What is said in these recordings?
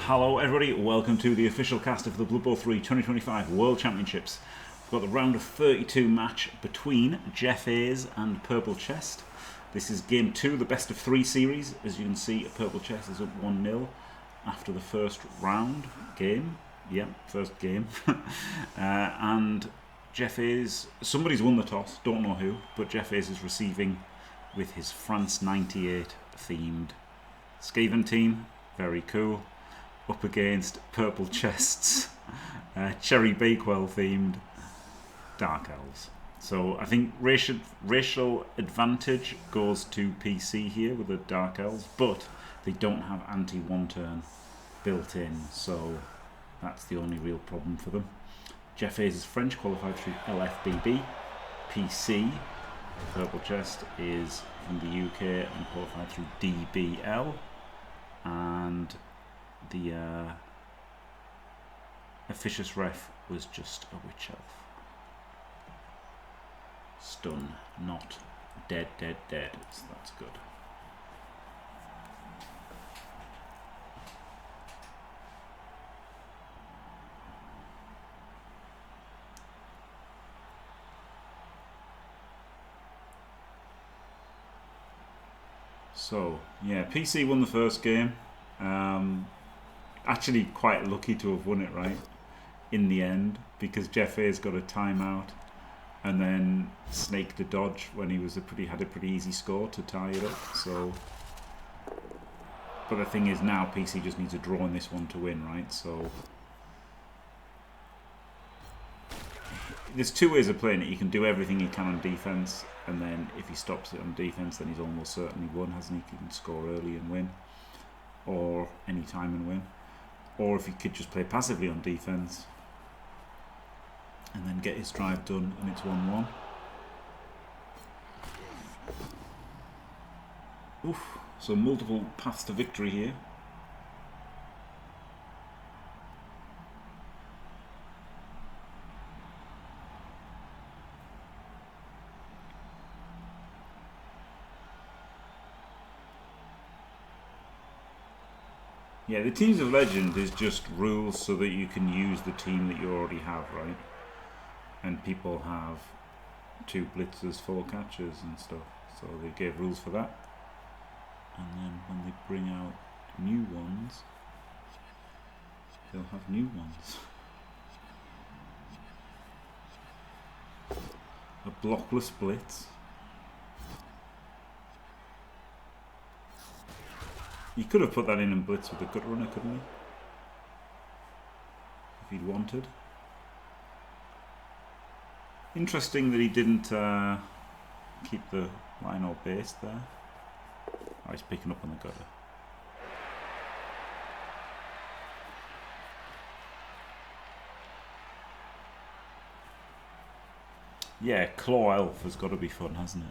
Hello everybody, welcome to the official cast of the Blood Bowl 3 2025 World Championships. We've got the round of 32 match between Jeffaze and PurpleChest. This is game 2, the best of 3 series. As you can see, PurpleChest is up 1-0 after the first round game. Yeah, first game. And Jeffaze, somebody's won the toss, don't know who, but Jeffaze is receiving with his France 98 themed Skaven team. Very cool. Up against PurpleChest's Cherry Bakewell themed Dark Elves. So I think racial advantage goes to PC here with the Dark Elves, but they don't have anti-one turn built in, so that's the only real problem for them. Jeffaze is French, qualified through LFBB. PC, PurpleChest, is from the UK and qualified through DBL. And the officious ref was just a witch elf. Stun, not dead, so that's good. So, yeah, PC won the first game. Actually quite lucky to have won it right in the end, because Jeffaze got a timeout and then snaked a dodge when he was had a pretty easy score to tie it up. So, but the thing is now PC just needs a draw in this one to win, right? So there's two ways of playing it. You can do everything he can on defense, and then if he stops it on defense, then he's almost certainly won, hasn't he? He can score early and win, or any time and win. Or if he could just play passively on defense and then get his drive done, and it's 1-1. Oof, so multiple paths to victory here. Yeah, the Teams of Legend is just rules so that you can use the team that you already have, right? And people have 2 blitzers, 4 catchers and stuff. So they gave rules for that. And then when they bring out new ones, they'll have new ones. A blockless blitz. You could have put that in and blitz with a gut runner, couldn't he? If he'd wanted. Interesting that he didn't keep the line or base there. Oh, he's picking up on the gutter. Yeah, Claw Elf has got to be fun, hasn't it?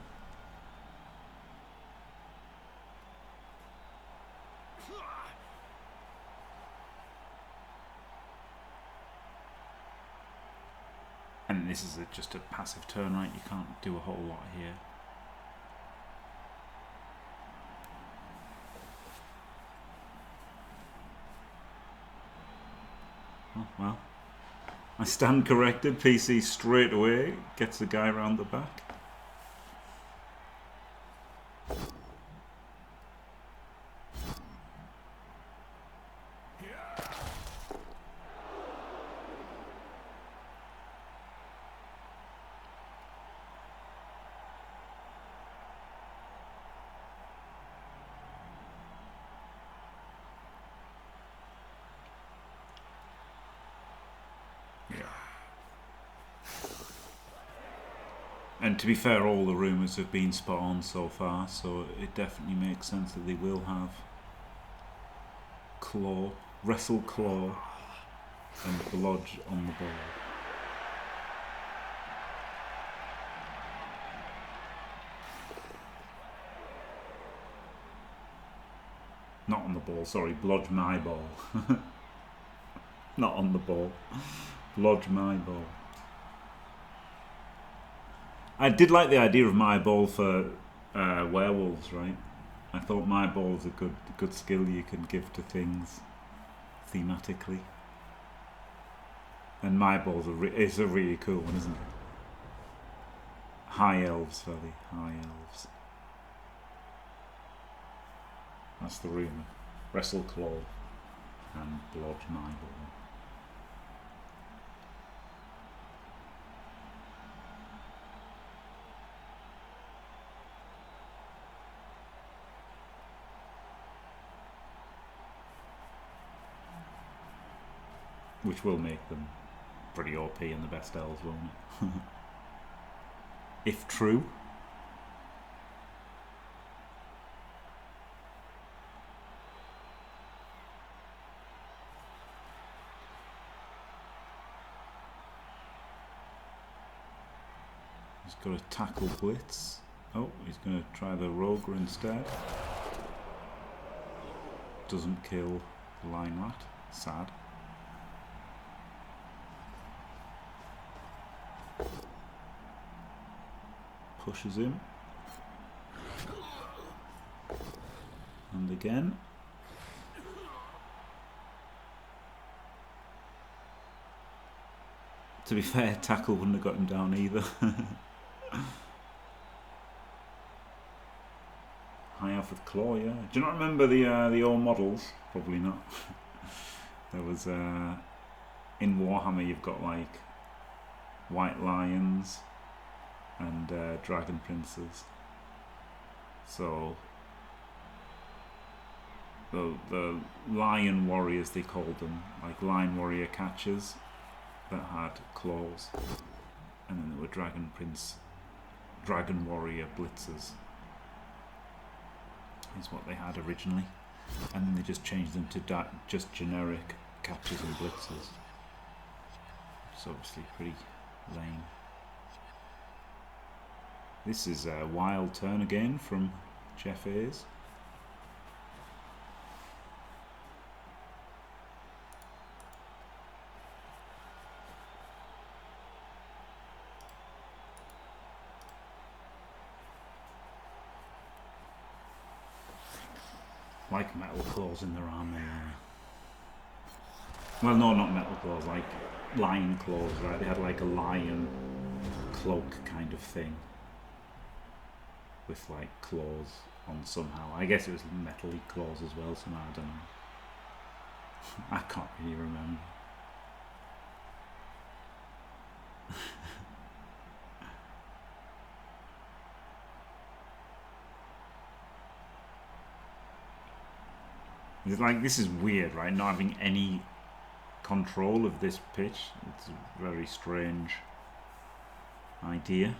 And this is just a passive turn, right? You can't do a whole lot here. Oh, well, I stand corrected. PC straight away gets the guy around the back. And to be fair, all the rumours have been spot on so far, so it definitely makes sense that they will have Claw, Wrestle Claw, and Blodge on the ball. Not on the ball, sorry, Blodge my ball. Not on the ball. Blodge my ball. I did like the idea of my ball for werewolves, right? I thought my ball is a good skill you can give to things thematically. And my balls is a really cool one, isn't it? High Elves Valley, High Elves. That's the rumour. Wrestle Claw and Blood My Ball. Which will make them pretty OP and the best elves, won't it? If true. He's got a tackle blitz. Oh, he's going to try the rogue instead. Doesn't kill the line rat. Sad. Pushes him. And again. To be fair, tackle wouldn't have got him down either. High off with claw, yeah. Do you not remember the old models? Probably not. There was in Warhammer you've got like white lions and dragon princes. So the lion warriors, they called them, like lion warrior catchers that had claws, and then there were dragon warrior blitzers is what they had originally, and then they just changed them to just generic catchers and blitzers. It's obviously pretty lame. This is a wild turn again from Jeffaze. Like metal claws in their armour. Well, no, not metal claws, like lion claws, right? They had like a lion cloak kind of thing with like claws on somehow. I guess it was metal-y claws as well somehow, I don't know. I can't really remember. It's like, this is weird, right? Not having any control of this pitch. It's a very strange idea.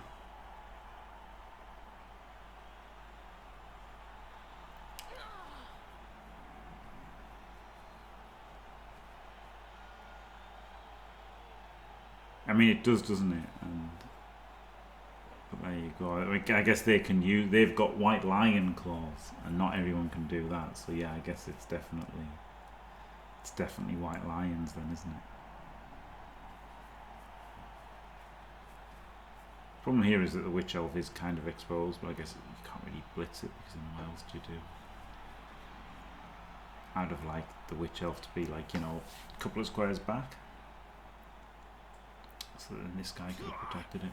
I mean, it does, doesn't it? And but there you go. I guess they can use. They've got white lion claws, and not everyone can do that. So yeah, I guess it's definitely white lions then, isn't it? Problem here is that the witch elf is kind of exposed, but I guess you can't really blitz it because then what else do you do? I'd have liked the witch elf to be like, you know, a couple of squares back, so that then this guy could have protected it.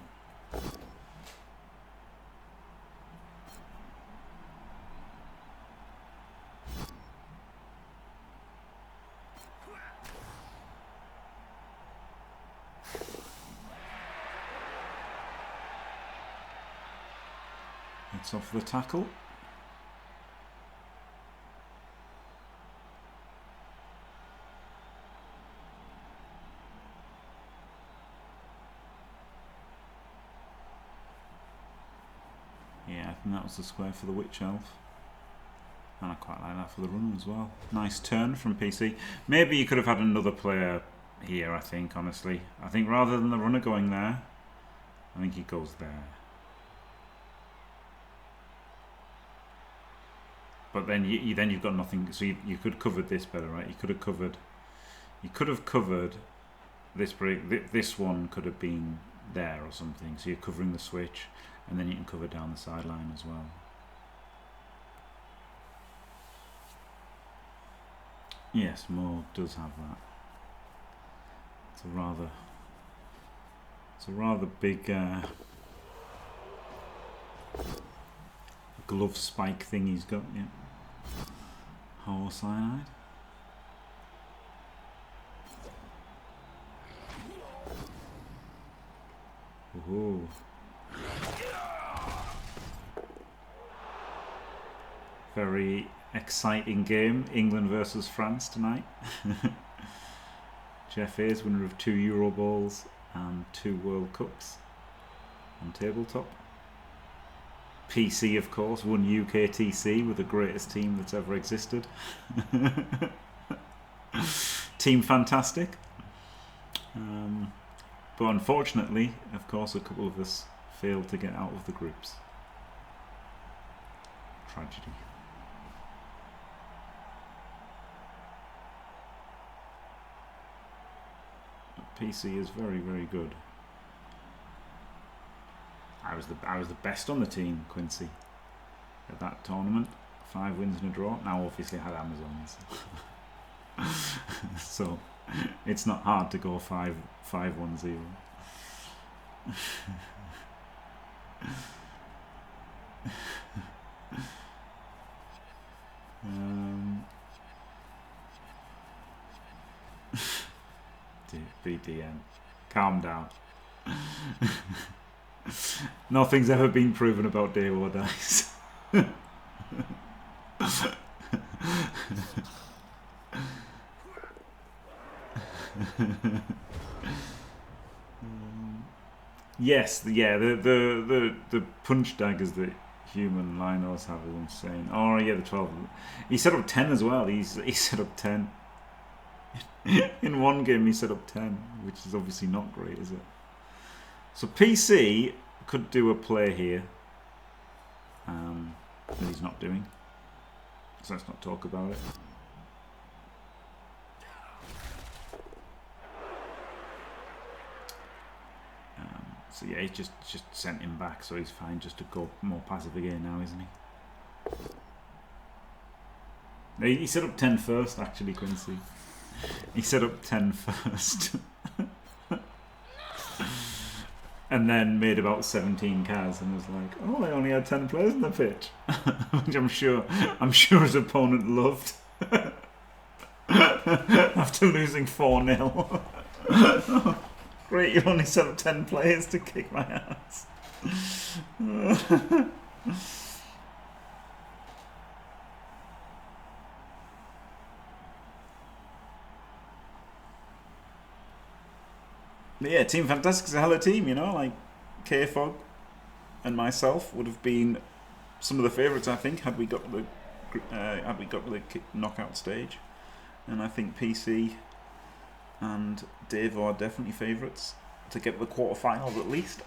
It's off the tackle. Yeah, I think that was the square for the witch elf. And I quite like that for the runner as well. Nice turn from PC. Maybe you could have had another player here, I think, honestly. I think rather than the runner going there, I think he goes there. But then you've got nothing, so you could have covered this better, right? You could have covered this break. This one could have been there or something. So you're covering the switch, and then you can cover down the sideline as well. Yes, Mo does have that. It's a rather big glove spike thing he's got. Yeah, whole cyanide. Ooh. Very exciting game, England versus France tonight. Jeffaze, winner of 2 Euro Bowls and 2 World Cups on tabletop. PC, of course, won UKTC with the greatest team that's ever existed. Team fantastic. But unfortunately, of course, a couple of us failed to get out of the groups. Tragedy. PC is very, very good. I was the best on the team, Quincy, at that tournament. 5 wins and a draw. Now, obviously, I had Amazons, so it's not hard to go 5-1-0. BDM, calm down. Nothing's ever been proven about day or dice. Yes, yeah, the punch daggers that human Linos have is insane. Oh yeah, the 12. He set up 10 as well. He set up 10. In one game he set up 10, which is obviously not great, is it? So PC could do a play here that he's not doing, so let's not talk about it. So yeah, he's just sent him back, so he's fine just to go more passive again now, isn't he? He set up 10 first, actually, Quincy. He set up 10 first. And then made about 17 cas and was like, oh, I only had 10 players in the pitch. Which I'm sure his opponent loved. After losing 4-0. Oh, great, you only set up 10 players to kick my ass. But yeah, Team Fantastic's a hell of a team, you know, like K-Fog and myself would have been some of the favourites, I think, had we got to the knockout stage. And I think PC and Dave are definitely favourites to get to the quarterfinals at least.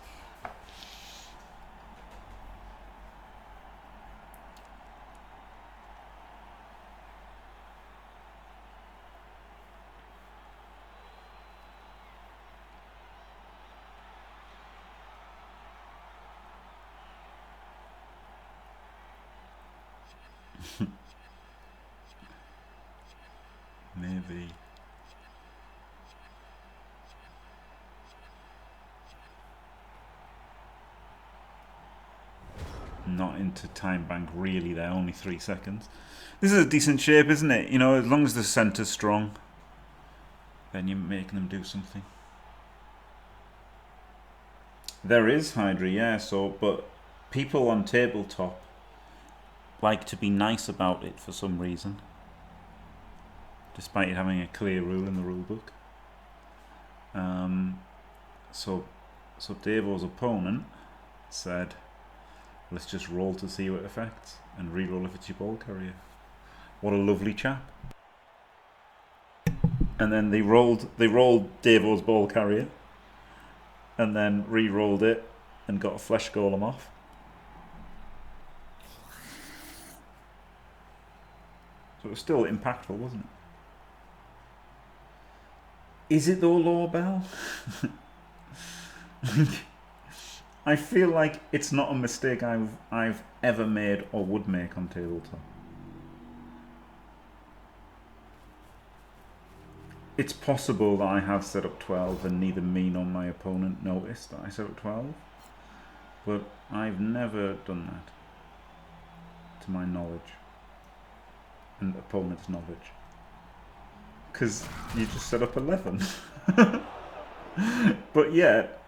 Maybe. Not into time bank really there, only 3 seconds. This is a decent shape, isn't it? You know, as long as the centre's strong, then you're making them do something. There is Hydra, yeah, so, but people on tabletop like to be nice about it for some reason. Despite it having a clear rule in the rule book. So Davo's opponent said, let's just roll to see what it affects, and re-roll if it's your ball carrier. What a lovely chap. And then they rolled Davo's ball carrier, and then re-rolled it, and got a flesh golem off. So it was still impactful, wasn't it? Is it though, Law Bell? I feel like it's not a mistake I've ever made or would make on tabletop. It's possible that I have set up 12 and neither me nor my opponent noticed that I set up 12. But I've never done that, to my knowledge. And opponent's knowledge. Because you just set up 11. But yet,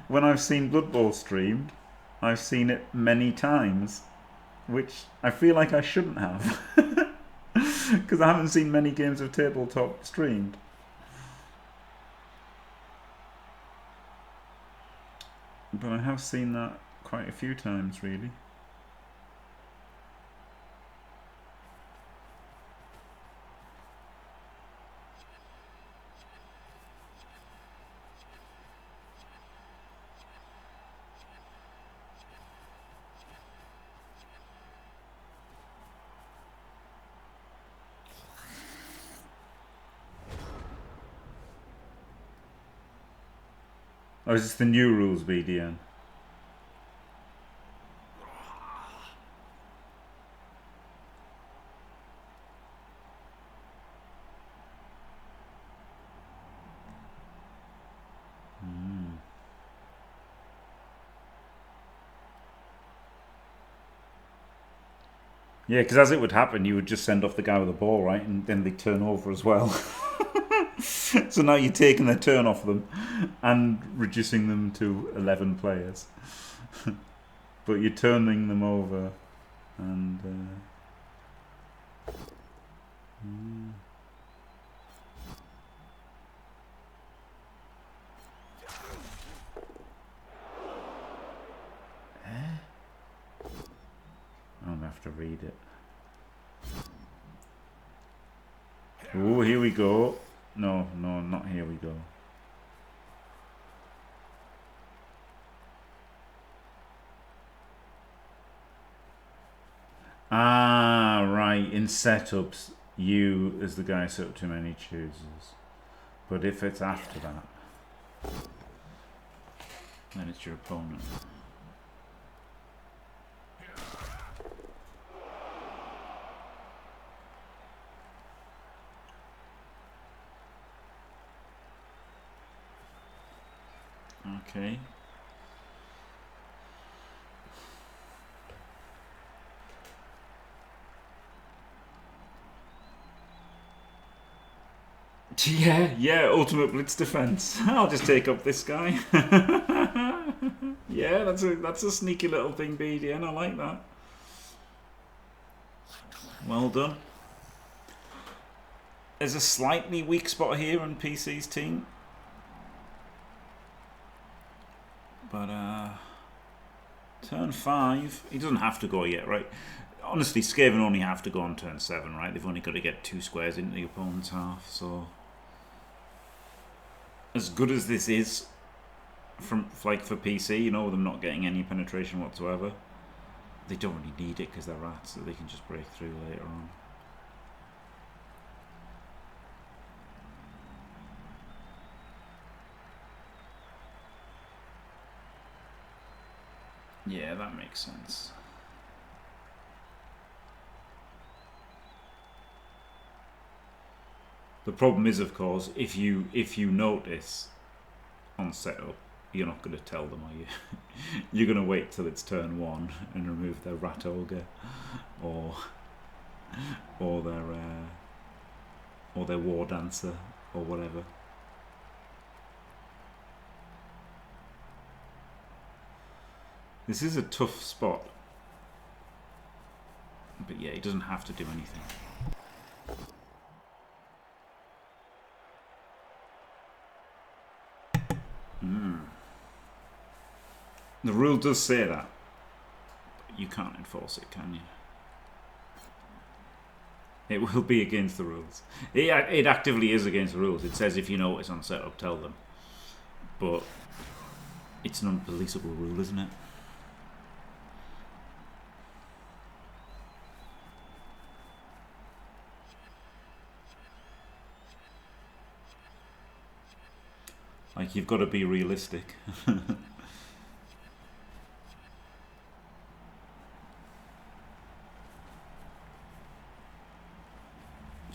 when I've seen Blood Bowl streamed, I've seen it many times, which I feel like I shouldn't have. Because I haven't seen many games of tabletop streamed. But I have seen that quite a few times, really. Oh, is this the new rules, BDN? Yeah, because as it would happen, you would just send off the guy with the ball, right? And then they turn over as well. So now you're taking their turn off them and reducing them to 11 players. But you're turning them over and... I'm going to have to read it. Oh, here we go. No, not here we go. Ah, right. In setups, you, as the guy set up too many, chooses. But if it's after that, then it's your opponent. Okay. Yeah, ultimate blitz defense. I'll just take up this guy. Yeah, that's a sneaky little thing, BDN. I like that. Well done. There's a slightly weak spot here on PC's team. But turn 5, he doesn't have to go yet, right? Honestly, Skaven only have to go on turn 7, right? They've only got to get 2 squares into the opponent's half, so as good as this is from like for PC, you know, with them not getting any penetration whatsoever, they don't really need it because they're rats, so they can just break through later on. Yeah, that makes sense. The problem is, of course, if you notice on setup, you're not going to tell them, are you? You're going to wait till it's turn 1 and remove their rat ogre or their war dancer or whatever. This is a tough spot, but yeah, he doesn't have to do anything. The rule does say that, but you can't enforce it, can you? It will be against the rules. It actively is against the rules. It says if you notice on setup, tell them. But it's an unpoliceable rule, isn't it? Like, you've got to be realistic.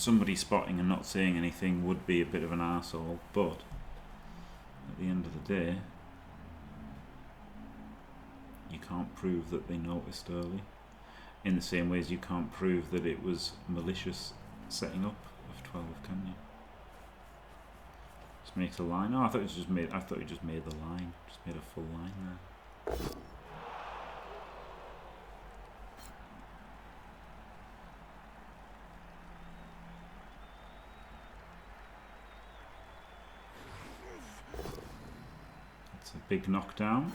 somebody spotting and not saying anything would be a bit of an arsehole, but at the end of the day, you can't prove that they noticed early. In the same way as you can't prove that it was malicious setting up of 12, can you? Just makes a line. Oh, I thought it just made. I thought you just made the line. Just made a full line there. It's a big knockdown.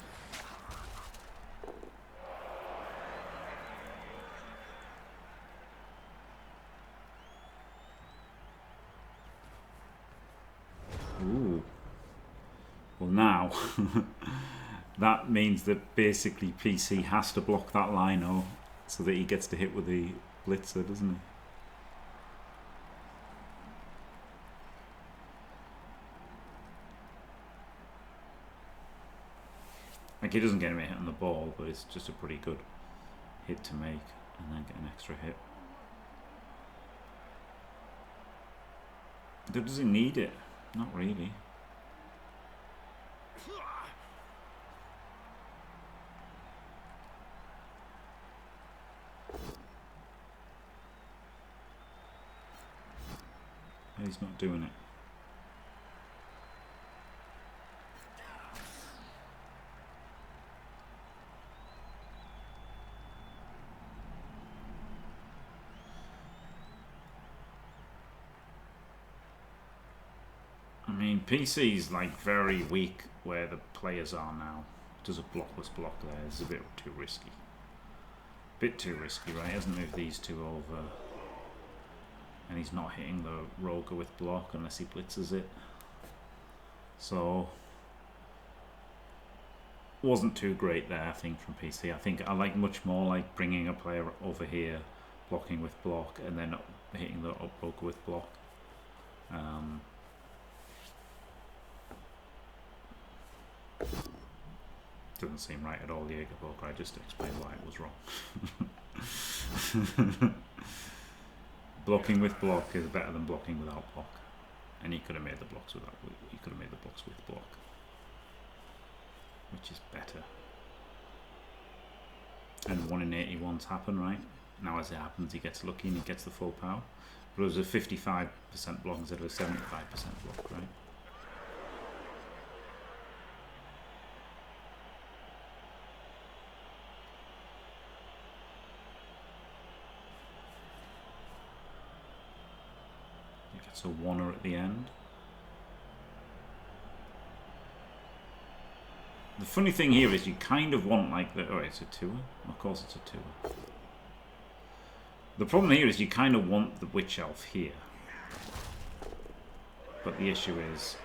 Ooh. Well, now that means that basically PC has to block that lino so that he gets to hit with the blitzer, doesn't he? Like, he doesn't get him a hit on the ball, but it's just a pretty good hit to make and then get an extra hit. Does he need it? Not really. He's not doing it. I mean, PC's like very weak where the players are now. Does a blockless block there. It's a bit too risky. Bit too risky, right? He hasn't moved these two over. And he's not hitting the Roger with block unless he blitzes it. So, wasn't too great there, I think, from PC. I think I like much more like bringing a player over here, blocking with block, and then hitting the Roger with block. Doesn't seem right at all, the Jaeger block. I just explained why it was wrong. Blocking with block is better than blocking without block, and he could have made the blocks without. He could have made the blocks with block, which is better. And 1 in 81's happen, right? Now as it happens, he gets lucky and he gets the full power. But it was a 55% block instead of a 75% block, right? It's a 1er at the end. The funny thing here is you kind of want like the... Oh, it's a 2er? Of course it's a 2er. The problem here is you kind of want the Witch Elf here. But the issue is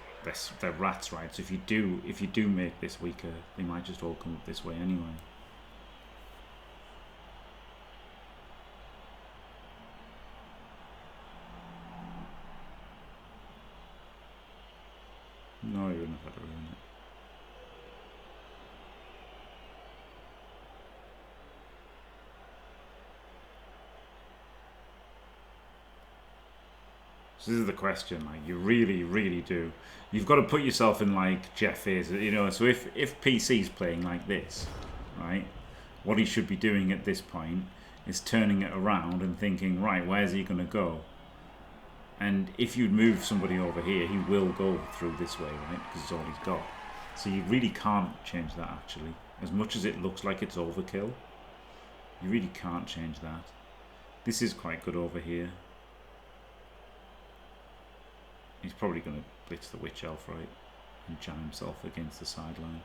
they're rats, right? So if you do make this weaker, they might just all come up this way anyway. No, you wouldn't have had to ruin it. So this is the question, like, you really, really do. You've got to put yourself in, like, Jeffaze, you know, so if PC's playing like this, right, what he should be doing at this point is turning it around and thinking, right, where's he going to go? And if you move somebody over here, he will go through this way, right? Because it's all he's got. So you really can't change that, actually. As much as it looks like it's overkill, you really can't change that. This is quite good over here. He's probably going to blitz the Witch Elf, right? And jam himself against the sideline.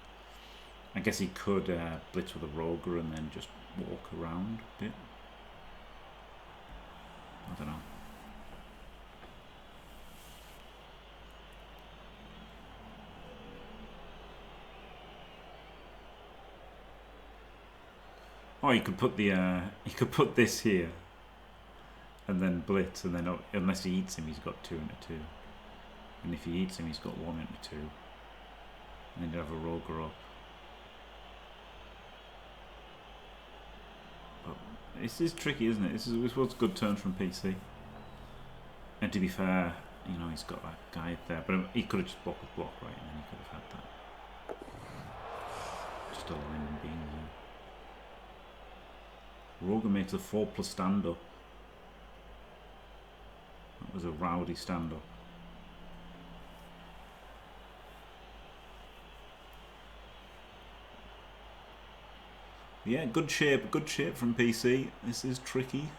I guess he could blitz with a Roger and then just walk around a bit. I don't know. Oh, you could put the this here, and then blitz, and then unless he eats him, he's got 2 and a 2, and if he eats him, he's got 1 and a 2, and then you have a Roger up. But this is tricky, isn't it? This was good turns from PC. And to be fair, you know, he's got that guy there, but he could have just blocked with block, right, and then he could have had that. Just a line being there. Rogan makes a 4+ stand-up. That was a rowdy stand-up. Yeah, good shape from PC. This is tricky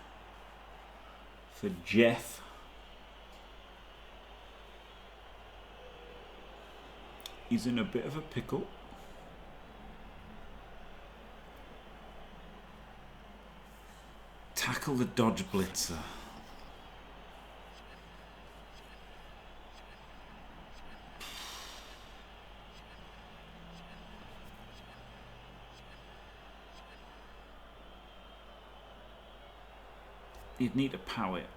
for Jeff. He's in a bit of a pickle. Tackle the dodge blitzer. You'd need to power it,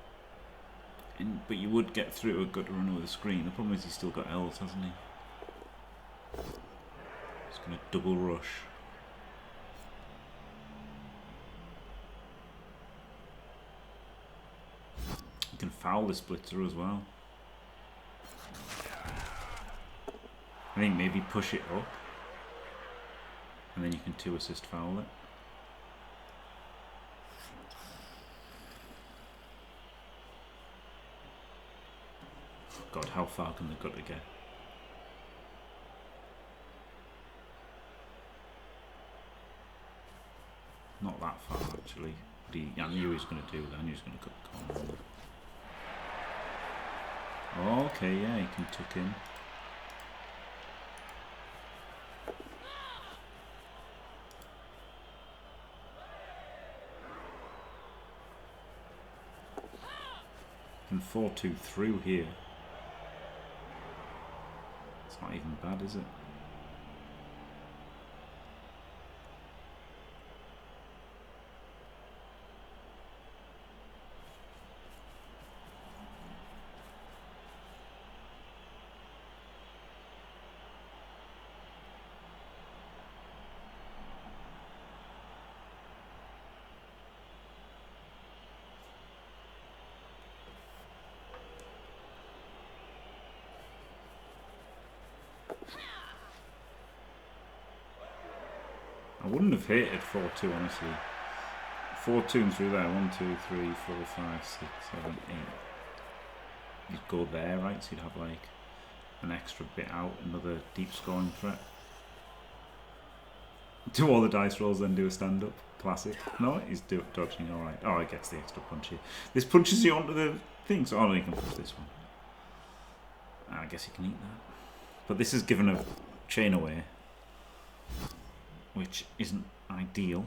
but you would get through a good run with the screen. The problem is he's still got L's, hasn't he? He's going to double rush. You can foul this blitzer as well. I think maybe push it up, and then you can 2-assist foul it. God, how far can the gutter get? Not that far, actually. But I knew he was going to do that. I knew he was going to cut the corner. Oh, okay, yeah, he can tuck in. Can 4-2 through here. It's not even bad, is it? I wouldn't have hated 4-2, honestly. 4-2 through there. 1, 2, 3, 4, 5, 6, 7, 8. You'd go there, right? So you'd have like an extra bit out, another deep scoring threat. Do all the dice rolls, then do a stand up. Classic. No, he's dodging. Alright. Oh, he gets the extra punch here. This punches you onto the thing, so no, you can push this one. I guess you can eat that. But this is given a chain away, which isn't ideal.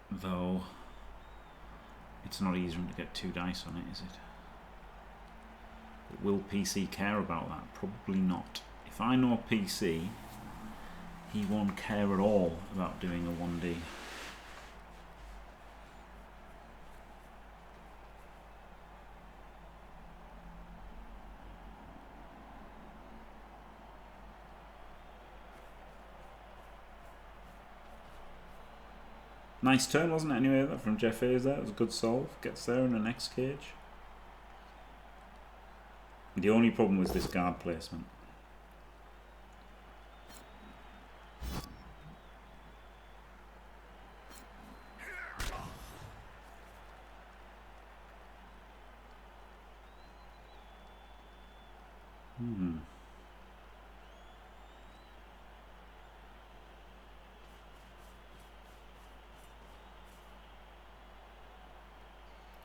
Though it's not easy to get 2 dice on it, is it? But will PC care about that? Probably not. If I know PC, he won't care at all about doing a 1D. Nice turn, wasn't it, anyway, that from Jeffaze there? It was a good solve. Gets there in the next cage. The only problem was this guard placement.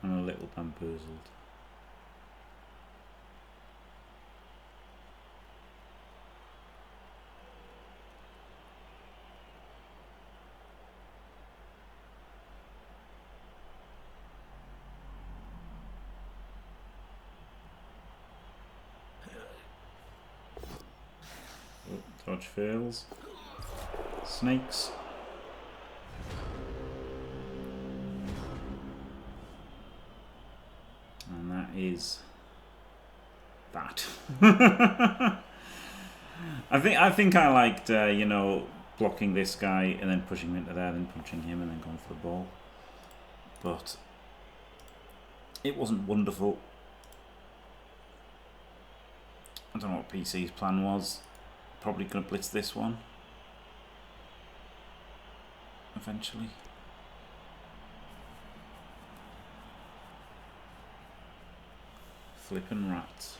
I'm a little bamboozled. Oh, dodge fails. Snakes. And that is that. I think I liked you know, blocking this guy and then pushing him into there, then punching him and then going for the ball. But it wasn't wonderful. I don't know what PC's plan was. Probably going to blitz this one eventually. Flippin' rats.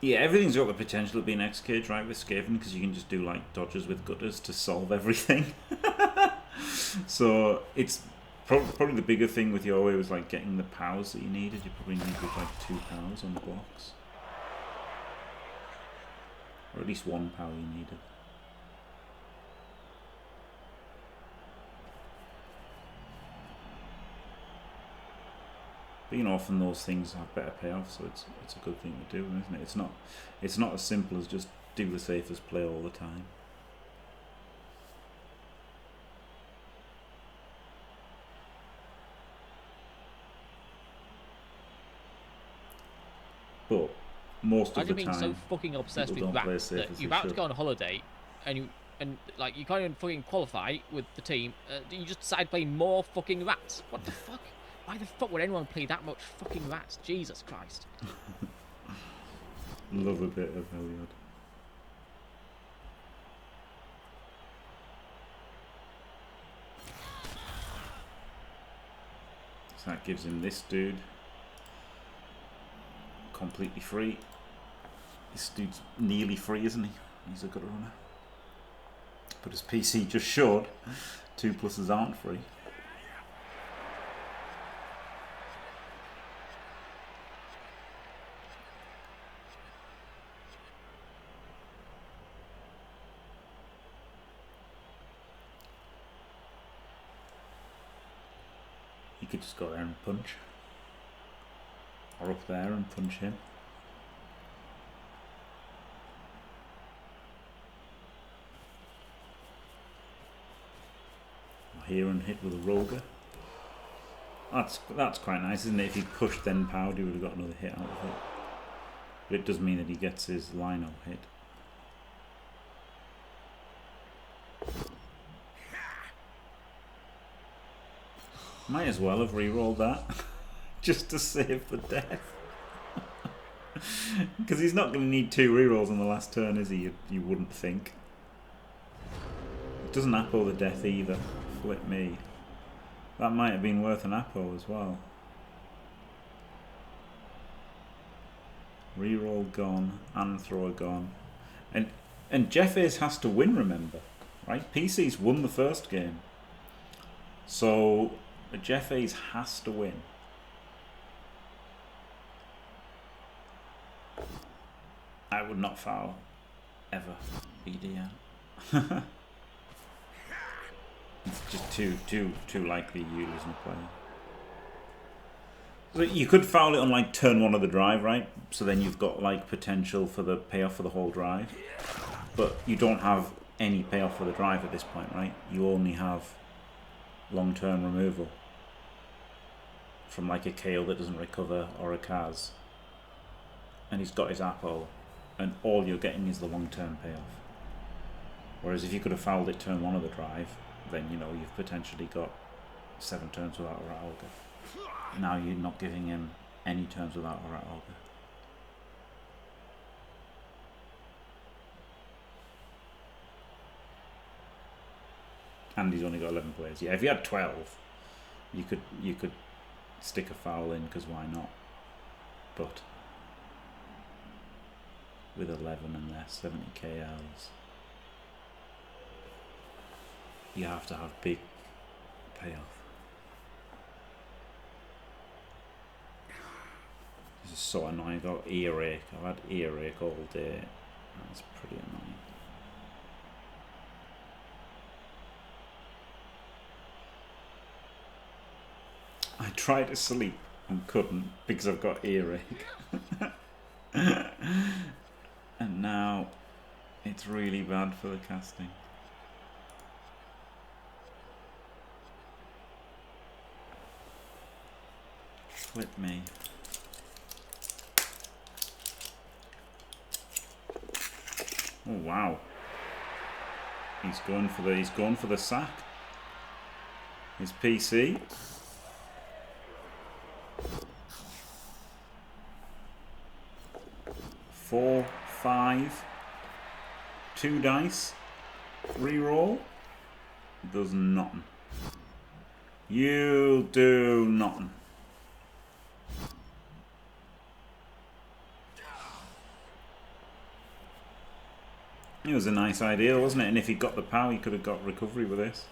Yeah, everything's got the potential of being X-Cage, right, with Skaven, because you can just do like dodges with gutters to solve everything. So it's probably the bigger thing with your way was like getting the powers that you needed. You probably needed like 2 powers on the blocks, or at least 1 power you needed. But you know, often those things have better payoff, so it's a good thing to do, isn't it? It's not as simple as just do the safest play all the time. But most of the time, so fucking obsessed with rats that you're about to go on a holiday, and like you can't even fucking qualify with the team. You just decide to play more fucking rats. What the fuck? Why the fuck would anyone play that much fucking rats? Jesus Christ. Love a bit of Heliod. So that gives him this dude. Completely free. This dude's nearly free, isn't he? He's a good runner. But as PC just showed, 2 pluses aren't free. You could just go there and punch. Or up there and punch him. Or here and hit with a roger. That's quite nice, isn't it? If he pushed then powered, he would have got another hit out of it. But it does mean that he gets his line out hit. Might as well have re-rolled that. Just to save the death. Because he's not going to need 2 rerolls on the last turn, is he? You wouldn't think. It doesn't Apo the death either. Flip me. That might have been worth an Apo as well. Reroll gone and thrower gone. And Jeffaze has to win, remember. Right? PC's won the first game. So Jeffaze has to win. I would not foul ever, BDL. It's just too likely you losing a player. So you could foul it on like turn 1 of the drive, right? So then you've got like potential for the payoff for the whole drive, but you don't have any payoff for the drive at this point, right? You only have long-term removal from like a Kale that doesn't recover or a Kaz, and he's got his Apo. And all you're getting is the long-term payoff. Whereas if you could have fouled it turn 1 of the drive, then you know you've potentially got 7 turns without a Rat Ogre. Now you're not giving him any turns without a Rat Ogre. And he's only got 11 players. Yeah, if you had 12, you could stick a foul in, because why not? But with 11 and their 70 KLs, you have to have big payoff. This is so annoying. I've got earache. I've had earache all day. That's pretty annoying. I tried to sleep and couldn't because I've got earache. And now it's really bad for the casting. Flip me. Oh wow. He's going for the sack. His PC. 4, 5, 2 dice, reroll. Does nothing. You do nothing. It was a nice idea, wasn't it? And if he got the power, he could have got recovery with this.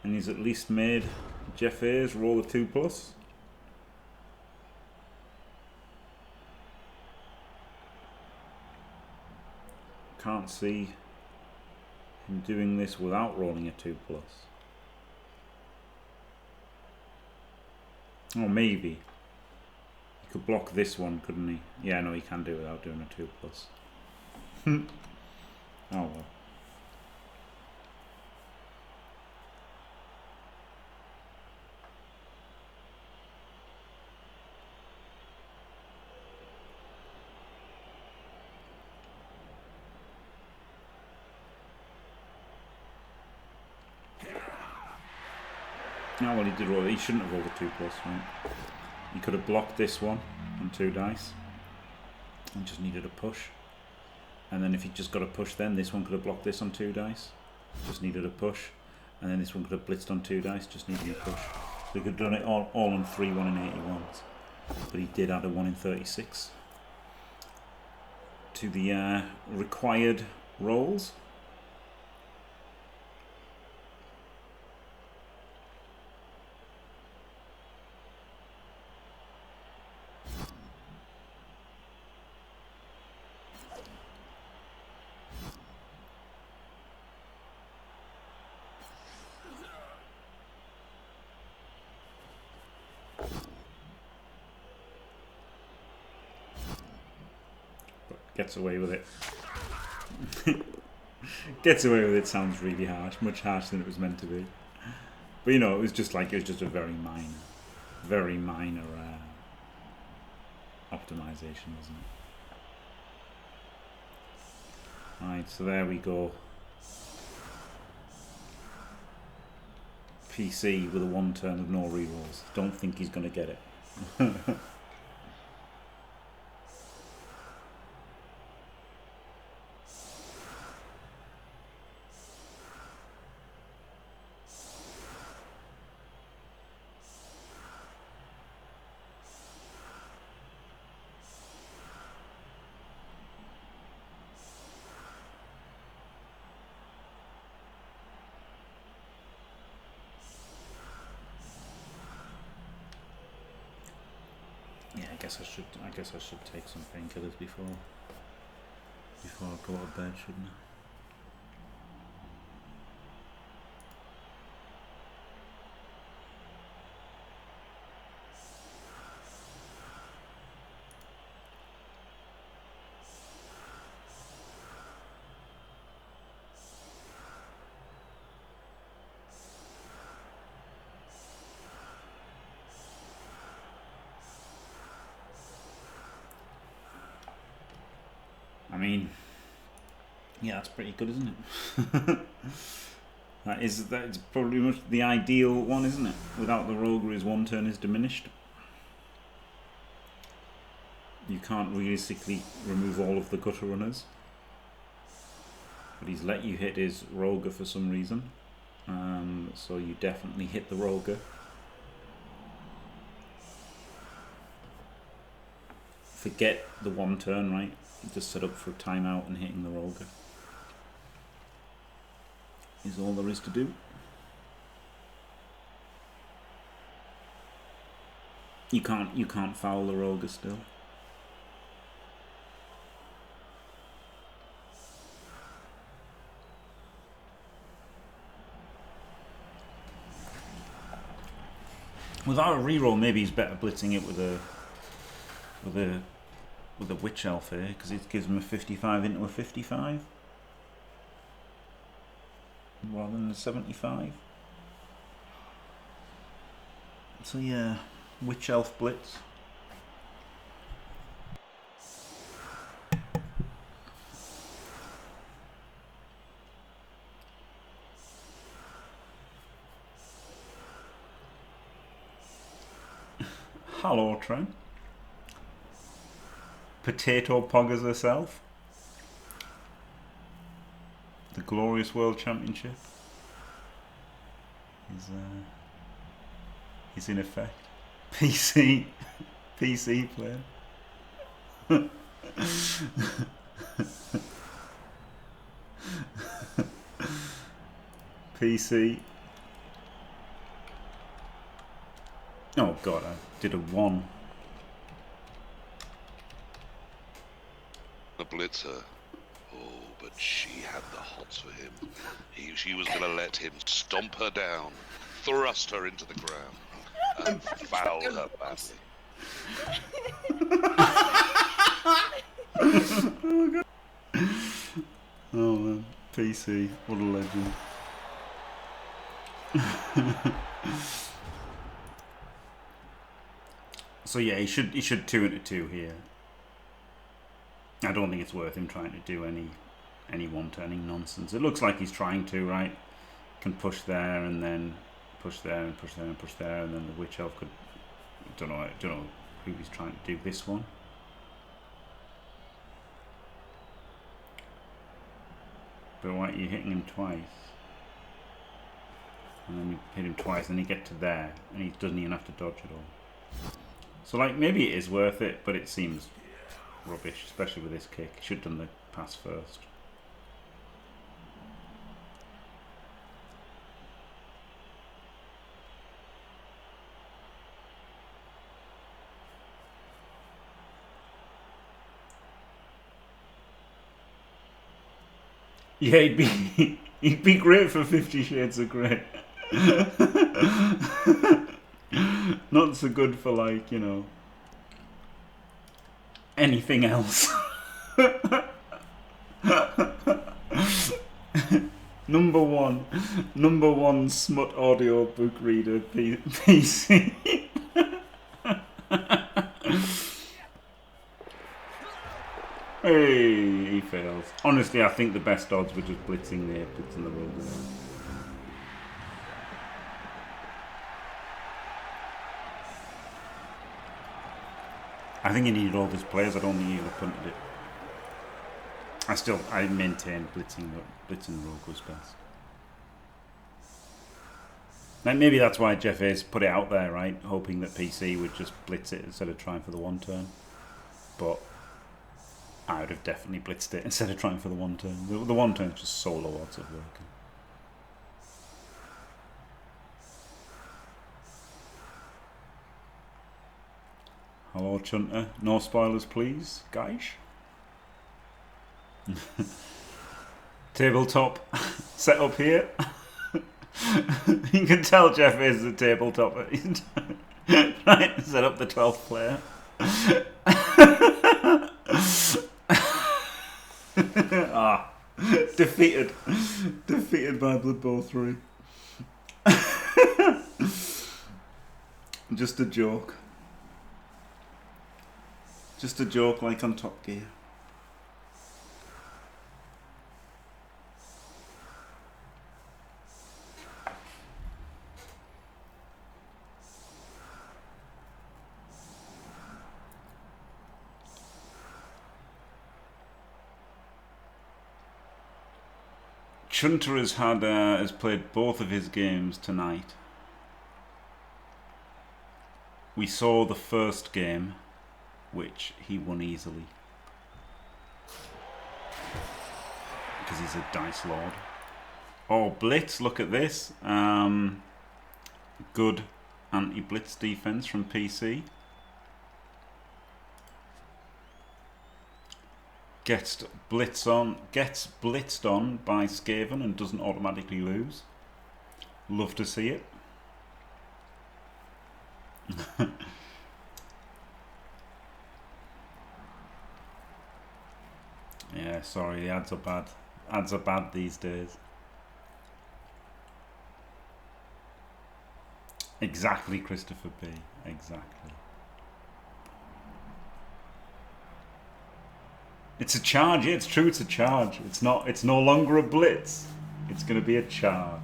And he's at least made Jeffaze roll a 2+. Can't see him doing this without rolling a 2+. Or maybe. He could block this one, couldn't he? Yeah, no, he can do it without doing a 2+. Oh well. Oh well, he did roll. He shouldn't have rolled a 2+, right? He could have blocked this one on 2 dice and just needed a push. And then if he just got a push, then this one could have blocked this on 2 dice, just needed a push. And then this one could have blitzed on 2 dice, just needed a push. So he could have done it all on 3 1 in 81s. But he did add a 1 in 36 to the required rolls. Gets away with it. Gets away with it sounds really harsh, much harsher than it was meant to be. But you know, it was just a very minor optimization, wasn't it? Right, so there we go. PC with a 1 turn with no rerolls. Don't think he's going to get it. I guess I should take some painkillers before I go to bed, shouldn't I? I mean, yeah, that's pretty good, isn't it? That's probably much the ideal one, isn't it? Without the rogue, his 1 turn is diminished. You can't realistically remove all of the gutter runners, but he's let you hit his rogue for some reason. So you definitely hit the rogue. Forget the 1 turn, right? Just set up for a timeout and hitting the rogue is all there is to do. You can't foul the rogue still. Without a reroll, maybe he's better blitzing it with a witch elf here, because it gives him a 55 into a 55 rather than a 75. So yeah, witch elf blitz. Hello, Trent. Potato Poggers herself. The glorious World Championship is in effect. PC player. PC. Oh god, I did a 1. The blitzer. Oh, but she had the hots for him. She was going to let him stomp her down, thrust her into the ground, and foul her badly. Oh god. Oh man, PC, what a legend. So yeah, he should 2 into 2 here. I don't think it's worth him trying to do any one-turning nonsense. It looks like he's trying to, right? Can push there and then push there and push there and push there, and then the witch elf could. I don't know who he's trying to do this one. But why are you hitting him twice? And then you hit him twice, and you get to there, and he doesn't even have to dodge at all. So like maybe it is worth it, but it seems rubbish, especially with this kick. Should have done the pass first. Yeah, he'd be great for 50 Shades of Grey. Not so good for, like, you know, anything else. Number one smut audio book reader PC. Hey, he fails. Honestly, I think the best odds were just blitzing the road. I think he needed all his players. I don't think he would have punted it. I maintain blitzing the rogue was best. Like maybe that's why Jeffaze put it out there, right? Hoping that PC would just blitz it instead of trying for the 1 turn. But I would have definitely blitzed it instead of trying for the 1 turn. The 1 turn is just so low odds of working. Hello, Chunter. No spoilers, please, guys. Tabletop set up here. You can tell Jeff is the tabletop. Right, set up the 12th player. Defeated by Blood Bowl 3. Just a joke. Just a joke like on Top Gear. Chunter has played both of his games tonight. We saw the first game, which he won easily. Because he's a dice lord. Oh, blitz, look at this. Good anti-blitz defense from PC. Gets blitzed on by Skaven and doesn't automatically lose. Love to see it. Yeah, sorry, the ads are bad. Ads are bad these days. Exactly, Christopher B. Exactly. It's a charge, yeah, it's true, it's a charge. It's no longer a blitz. It's gonna be a charge.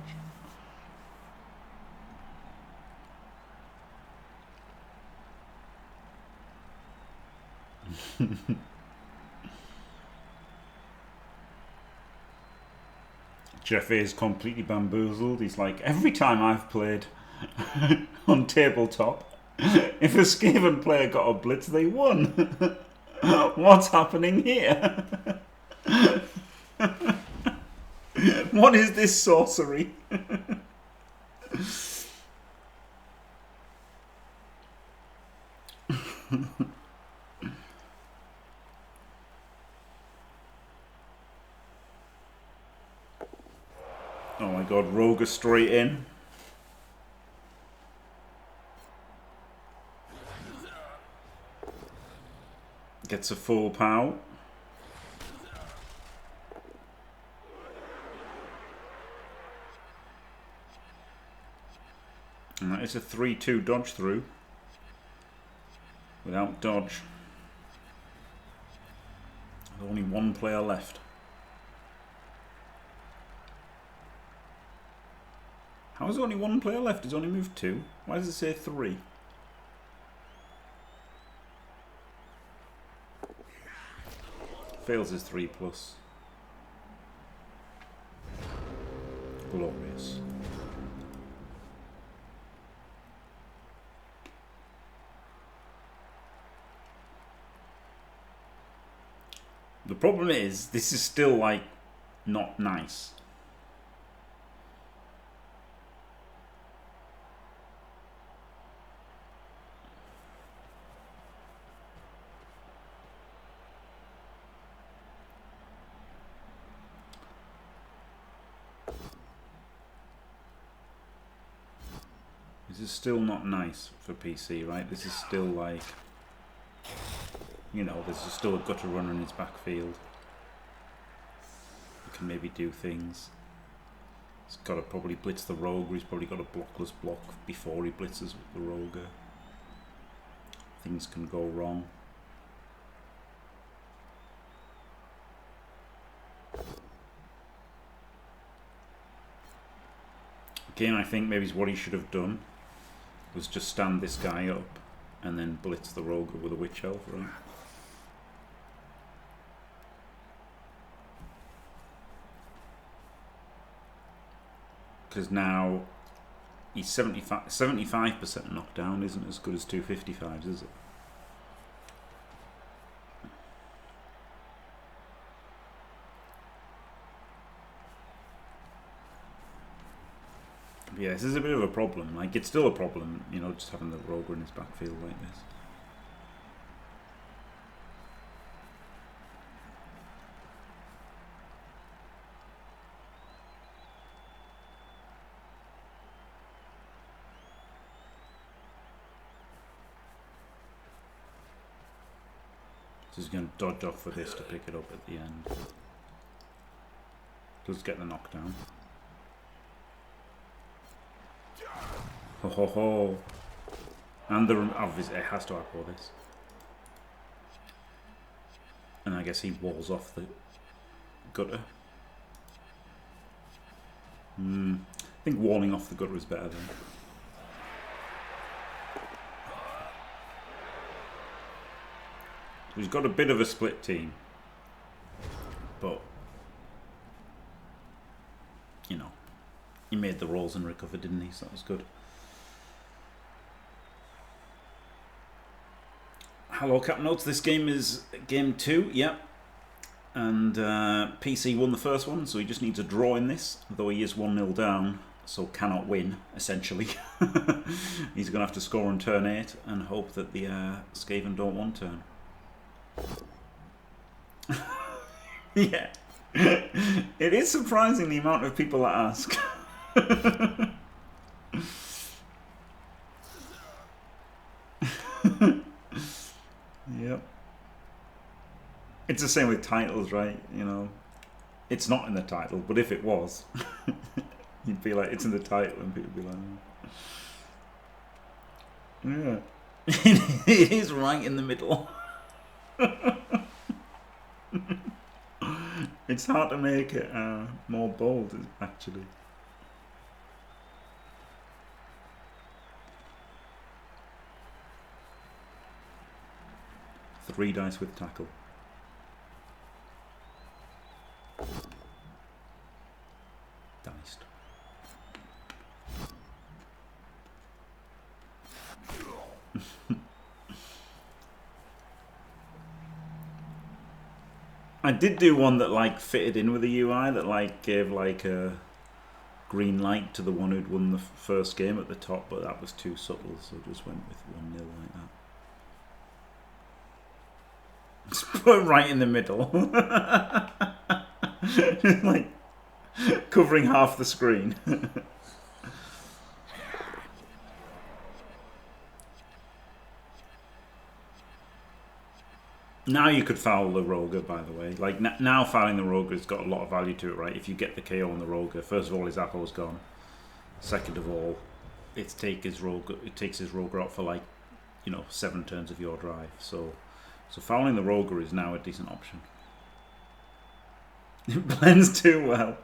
Jeffaze is completely bamboozled. He's like, every time I've played on tabletop, if a Skaven player got a blitz, they won. What's happening here? What is this sorcery? Oh my god, Rogue straight in. Gets a full pow. And that is a 3-2 dodge through. Without dodge. There's only one player left. How is there only one player left? He's only moved 2. Why does it say 3? Fails his 3+. Glorious. The problem is, this is still like not nice. This is still not nice for PC, right? This is still like, you know, there's still a gutter runner in his backfield. He can maybe do things. He's got to probably blitz the rogue, or he's probably got a blockless block before he blitzes with the rogue. Things can go wrong. Again, I think maybe what he should have done was just stand this guy up and then blitz the rogue with a witch elf, right? Because now he's 75% knockdown isn't as good as 255s, is it? Yeah, this is a bit of a problem. Like, it's still a problem, you know, just having the rogue in his backfield like this. So he's going to dodge off for this to pick it up at the end. Does get the knockdown. Ho ho ho. And obviously it has to outpour this. And I guess he walls off the gutter. I think walling off the gutter is better then. He's got a bit of a split team. But, you know, he made the rolls and recovered, didn't he? So that was good. Hello, Cap Notes. This game is game 2, yeah. And PC won the first one, so he just needs a draw in this, though he is 1-0 down, so cannot win, essentially. He's going to have to score on turn 8 and hope that the Skaven don't one turn. Yeah. It is surprising the amount of people that ask. Yep. It's the same with titles, right? You know, it's not in the title, but if it was, you'd be like, it's in the title, and people would be like, yeah. It is right in the middle. It's hard to make it more bold, actually. 3 dice with tackle. Diced. I did do one that like fitted in with the UI, that like gave like a green light to the one who'd won the first game at the top, but that was too subtle, so I just went with 1-0 like that. Just put it right in the middle. Like covering half the screen. Now you could foul the Roger, by the way. Like, now fouling the Roger has got a lot of value to it, right? If you get the KO on the Roger, first of all, his apple's gone. Second of all, it takes his Roger out for, like, you know, 7 turns of your drive. So fouling the Roger is now a decent option. It blends too well.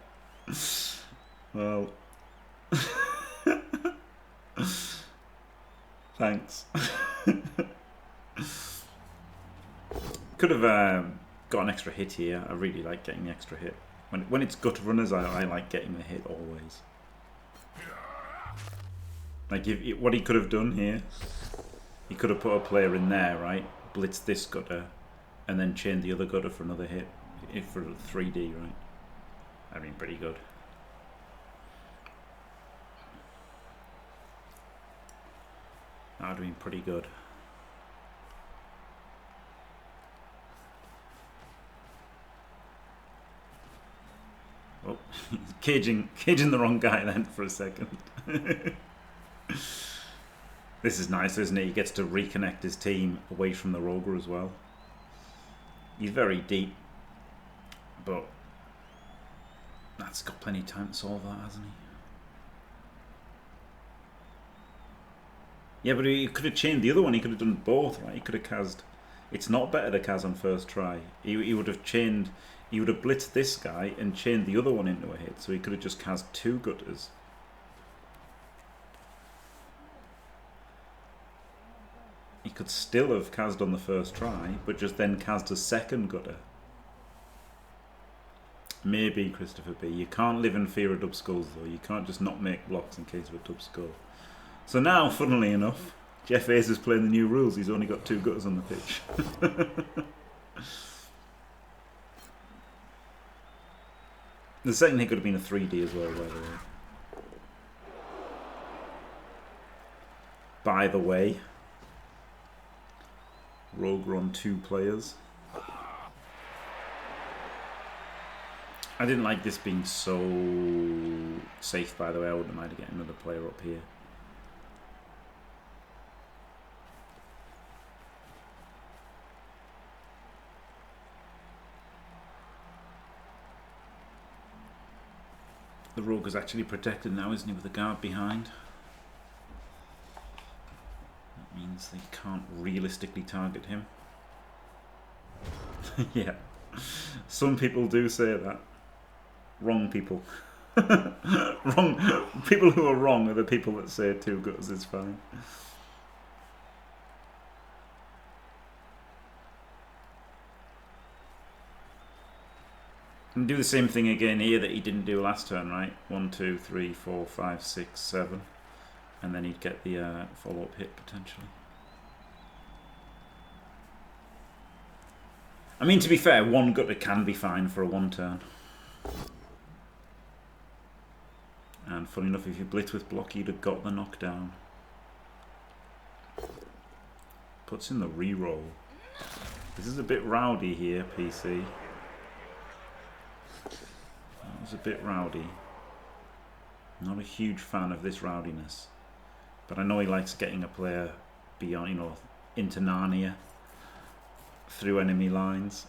Well. Thanks. Could have got an extra hit here. I really like getting the extra hit. When it's gut runners, I like getting the hit always. Like what he could have done here, he could have put a player in there, right? Blitzed this gutter, and then chained the other gutter for another hit, for 3D, right? I mean, pretty good. That would have been pretty good. Oh, caging the wrong guy then for a second. This is nice, isn't it? He gets to reconnect his team away from the Roger as well. He's very deep, but that's got plenty of time to solve that, hasn't he? Yeah, but he could have chained the other one. He could have done both, right? He could have cast. It's not better to cast on first try. He would have chained. He would have blitzed this guy and chained the other one into a hit, so he could have just cast 2 gutters. He could still have cast on the first try, but just then cast a second gutter. Maybe, Christopher B. You can't live in fear of dub skulls, though. You can't just not make blocks in case of a dub skull. So now, funnily enough, Jeffaze is playing the new rules. He's only got 2 gutters on the pitch. The second hit could have been a 3D as well, by the way. By the way, Roger on 2 players. I didn't like this being so safe, by the way. I wouldn't mind getting another player up here. The Roger's actually protected now, isn't he, with the guard behind? That means they can't realistically target him. Yeah. Some people do say that. Wrong people. Wrong. People who are wrong are the people that say 2 gutters is fine. And do the same thing again here that he didn't do last turn, right? 1, 2, 3, 4, 5, 6, 7. And then he'd get the follow-up hit potentially. I mean, to be fair, 1 gutter can be fine for a 1 turn. And funny enough, if you blitz with block, you'd have got the knockdown. Puts in the reroll. This is a bit rowdy here, PC. That was a bit rowdy. Not a huge fan of this rowdiness. But I know he likes getting a player beyond, you know, into Narnia. Through enemy lines.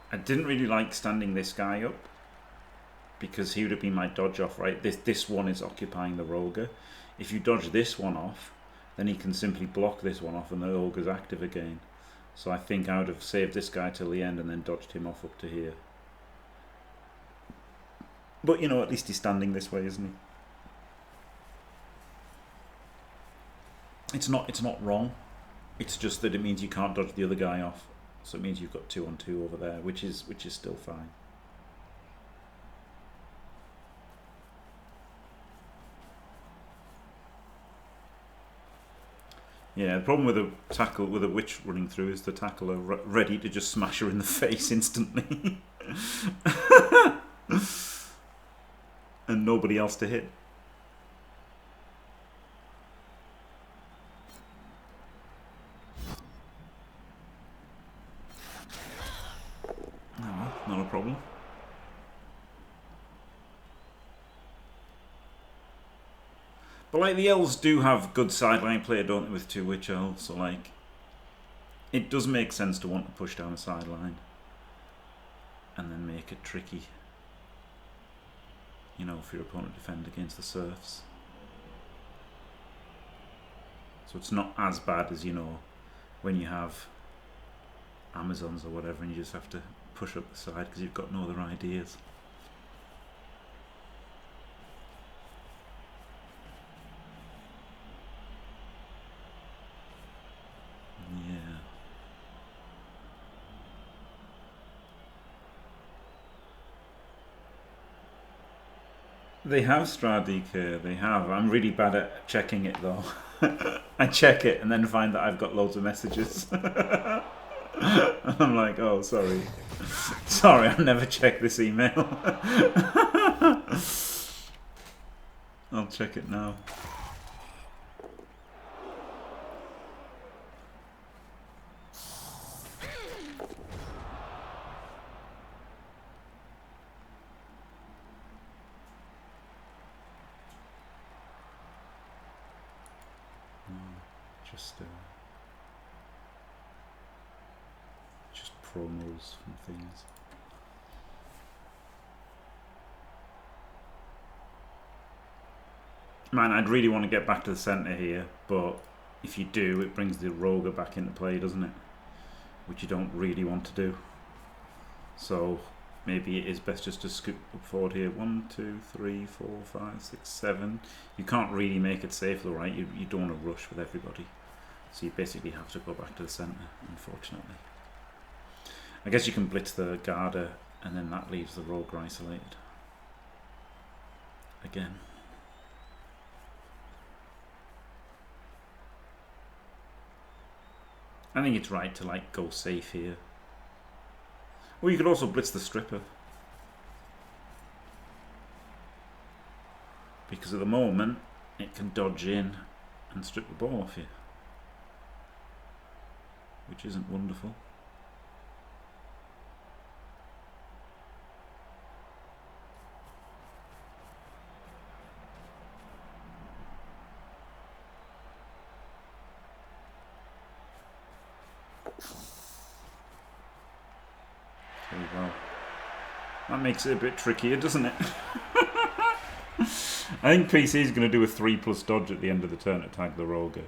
I didn't really like standing this guy up because he would have been my dodge off, right? This one is occupying the Roger. If you dodge this one off, then he can simply block this one off and the ogre's active again. So I think I would have saved this guy till the end and then dodged him off up to here. But you know, at least he's standing this way, isn't he? It's not wrong. It's just that it means you can't dodge the other guy off. So it means you've got 2-on-2 over there, which is still fine. Yeah, the problem with a tackle with a witch running through is the tackle are ready to just smash her in the face instantly. And nobody else to hit. No, not a problem. But like the elves do have good sideline play, don't they, with 2 witch elves, so like it does make sense to want to push down a sideline and then make it tricky, you know, for your opponent to defend against the serfs. So it's not as bad as, you know, when you have Amazons or whatever and you just have to push up the side because you've got no other ideas. They have Stradic, they have. I'm really bad at checking it though. I check it and then find that I've got loads of messages. I'm like, oh, sorry. Sorry, I've never checked this email. I'll check it now. Just promos from things. Man, I'd really want to get back to the centre here, but if you do, it brings the rogue back into play, doesn't it? Which you don't really want to do. So maybe it is best just to scoot up forward here. 1, 2, 3, 4, 5, 6, 7. You can't really make it safe though, right? You don't want to rush with everybody. So you basically have to go back to the centre, unfortunately. I guess you can blitz the Garda and then that leaves the rogue isolated. Again. I think it's right to like go safe here. Or you could also blitz the stripper. Because at the moment it can dodge in and strip the ball off you. Which isn't wonderful. There you go. That makes it a bit trickier, doesn't it? I think PC is going to do a 3+ dodge at the end of the turn to tag the rogue.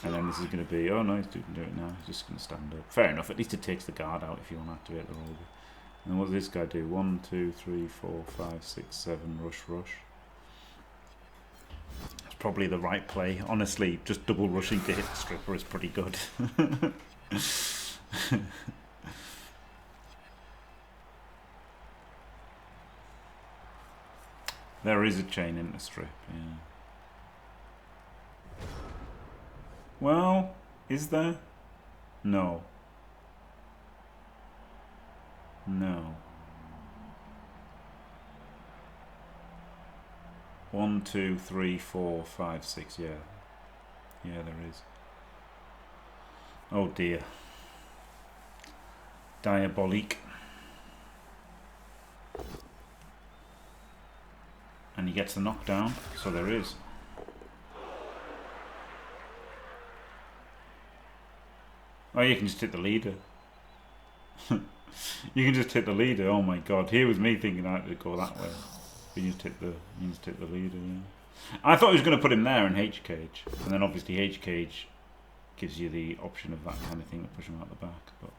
And then this is going to be, oh no, he's doing it now, he's just going to stand up. Fair enough, at least it takes the guard out if you want to activate the rogue. And what does this guy do? 1, 2, 3, 4, 5, 6, 7, rush. That's probably the right play. Honestly, just double rushing to hit the stripper is pretty good. There is a chain in the strip, yeah. Well, is there? No. No. 1, 2, 3, 4, 5, 6, yeah. Yeah, there is. Oh dear. Diabolique. And he gets the knockdown, so there is. Oh, you can just hit the leader. You can just hit the leader. Oh my god! Here was me thinking I had to go that way. You just hit the leader. Yeah. I thought he was going to put him there in H-Cage. And then obviously H-Cage gives you the option of that kind of thing to push him out the back. But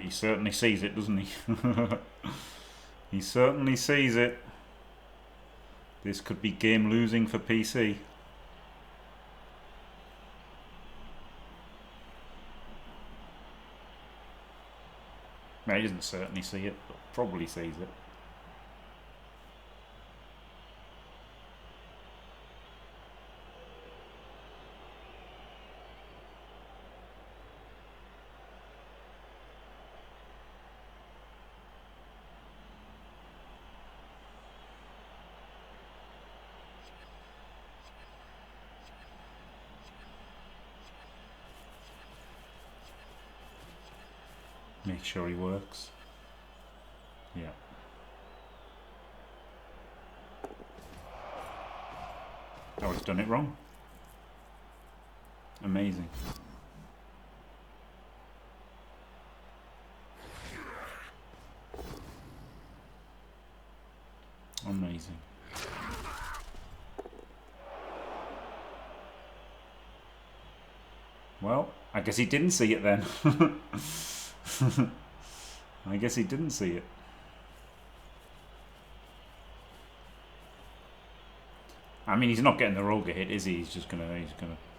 he certainly sees it, doesn't he? He certainly sees it. This could be game losing for PC. No, he doesn't certainly see it, but probably sees it. Make sure he works. Yeah. Oh, he's done it wrong. Amazing. Amazing. Well, I guess he didn't see it then. I guess he didn't see it. I mean, he's not getting the Roger hit, is he? He's gonna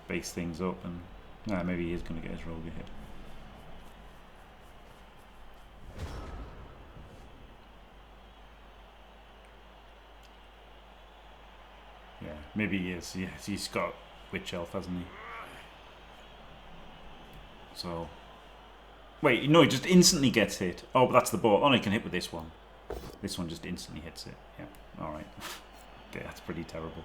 base things up, and maybe he is gonna get his Roger hit. Yeah, maybe he is. Yes, he's got Witch Elf, hasn't he? So. Wait, no, he just instantly gets hit. Oh, but that's the ball. Oh, no, he can hit with this one. This one just instantly hits it. Yeah, alright. Okay, that's pretty terrible.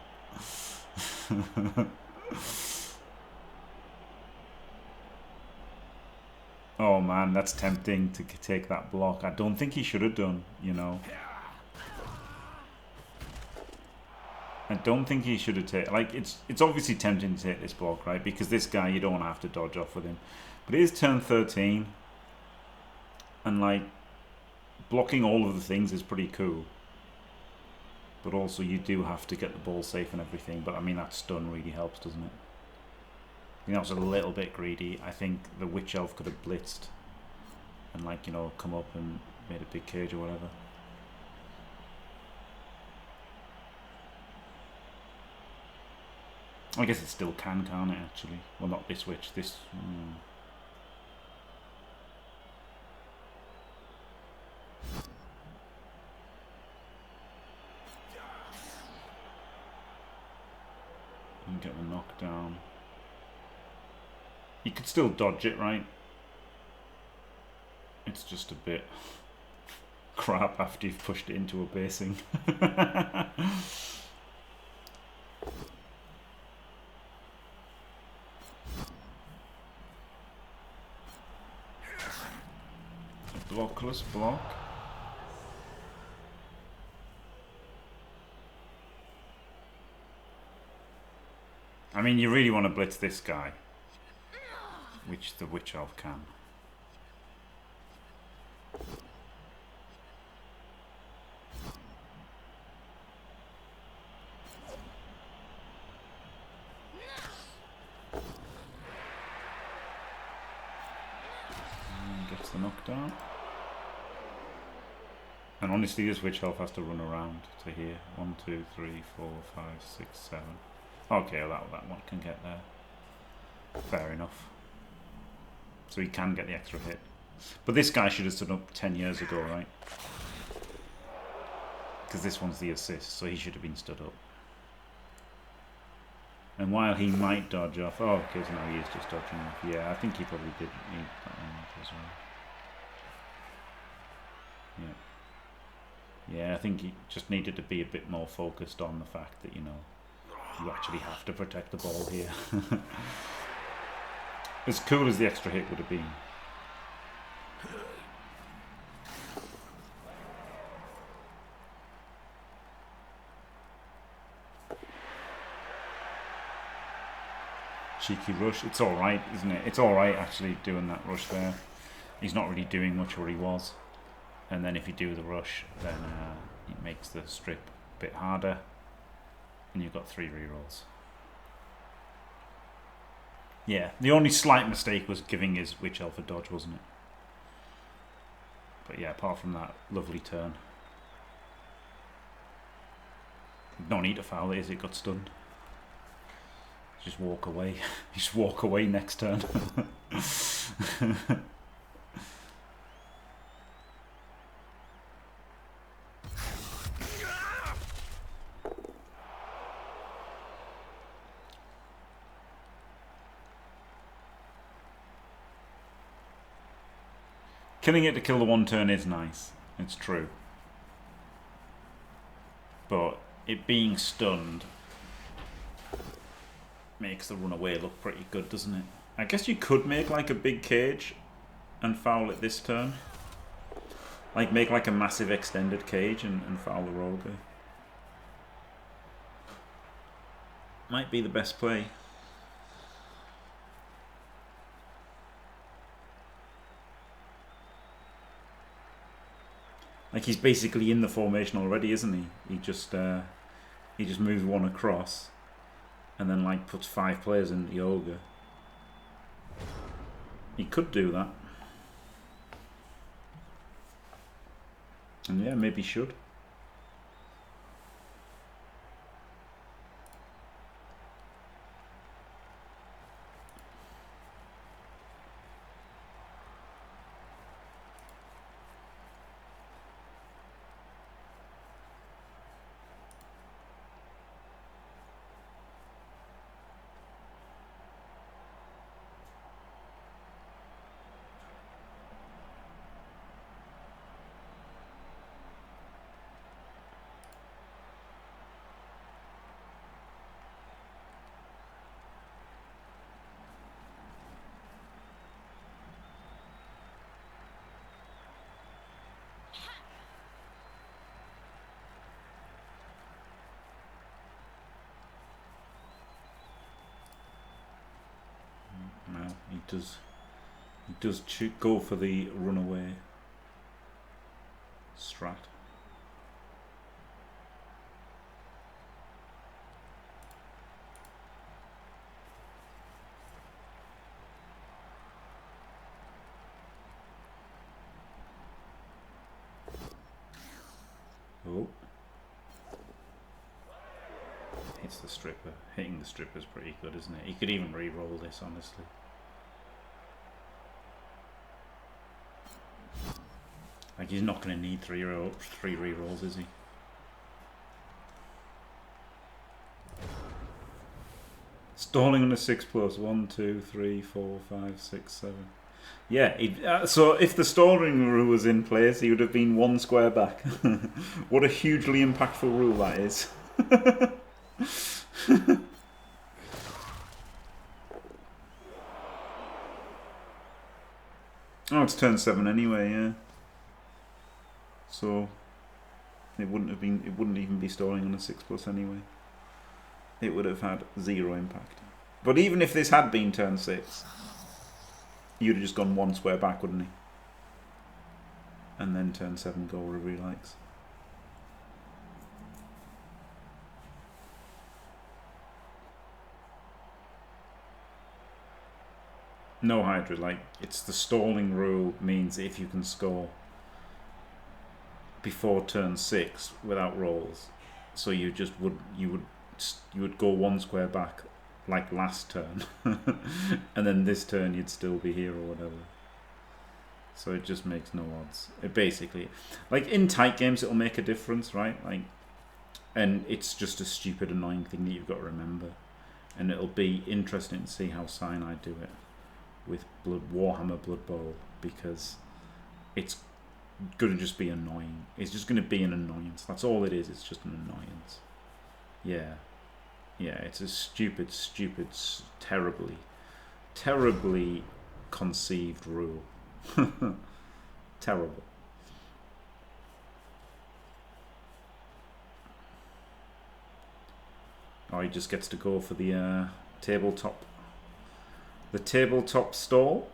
Oh, man, that's tempting to take that block. I don't think he should have done, you know. I don't think he should have taken... Like, it's obviously tempting to take this block, right? Because this guy, you don't want to have to dodge off with him. But it is turn 13. And, like, blocking all of the things is pretty cool. But also, you do have to get the ball safe and everything. But, I mean, that stun really helps, doesn't it? I think that was a little bit greedy. I think the Witch Elf could have blitzed. And, like, you know, come up and made a big cage or whatever. I guess it still can't it, actually? Well, not this witch. This... And get the knockdown. You could still dodge it, right? It's just a bit crap after you've pushed it into a basing. Blockless block. I mean, you really want to blitz this guy, which the Witch Elf can. And gets the knockdown. And honestly, this Witch Elf has to run around to here. 1, 2, 3, 4, 5, 6, 7. Okay, that one can get there. Fair enough. So he can get the extra hit. But this guy should have stood up 10 years ago, right? Because this one's the assist, so he should have been stood up. And while he might dodge off... Oh, okay, so now he is just dodging off. Yeah, I think he probably did need that one off as well. Yeah. Yeah, I think he just needed to be a bit more focused on the fact that, you know, you actually have to protect the ball here. As cool as the extra hit would have been. Cheeky rush. It's alright, isn't it? It's alright actually doing that rush there. He's not really doing much where he was. And then if you do the rush, then it makes the strip a bit harder. And you've got 3 rerolls. Yeah, the only slight mistake was giving his Witch Elf a dodge, wasn't it? But yeah, apart from that, lovely turn. No need to foul it as it got stunned. Just walk away. Just walk away next turn. Killing it to kill the 1 turn is nice. It's true. But it being stunned makes the runaway look pretty good, doesn't it? I guess you could make like a big cage and foul it this turn. Like make like a massive extended cage and foul the rogue. Might be the best play. Like he's basically in the formation already, isn't he? He just moves 1 across, and then like puts 5 players in the ogre. He could do that, and yeah, maybe should. He does go for the runaway strat. Oh. Hits the stripper. Hitting the stripper is pretty good, isn't it? He could even re-roll this, honestly. Like, he's not going to need 3 re-rolls, is he? Stalling on a 6+. 1, 2, 3, 4, 5, 6, 7. Yeah, so if the stalling rule was in place, he would have been 1 square back. What a hugely impactful rule that is. Oh, it's turn 7 anyway, yeah. So it wouldn't even be stalling on a 6+ anyway. It would have had 0 impact. But even if this had been turn 6, you'd have just gone 1 square back, wouldn't he? And then turn 7 go wherever he likes. No Hydra, like, it's the stalling rule means if you can score before turn 6 without rolls, so you would go 1 square back like last turn, and then this turn you'd still be here or whatever. So it just makes no odds. It basically, like in tight games, it'll make a difference, right? Like, and it's just a stupid, annoying thing that you've got to remember, and it'll be interesting to see how Cyanide do it with Warhammer Blood Bowl, because it's going to just be annoying. It's just going to be an annoyance. That's all it is. It's just an annoyance. Yeah. Yeah, it's a stupid, terribly terribly conceived rule. Terrible. Oh, he just gets to go for the tabletop. The tabletop stall.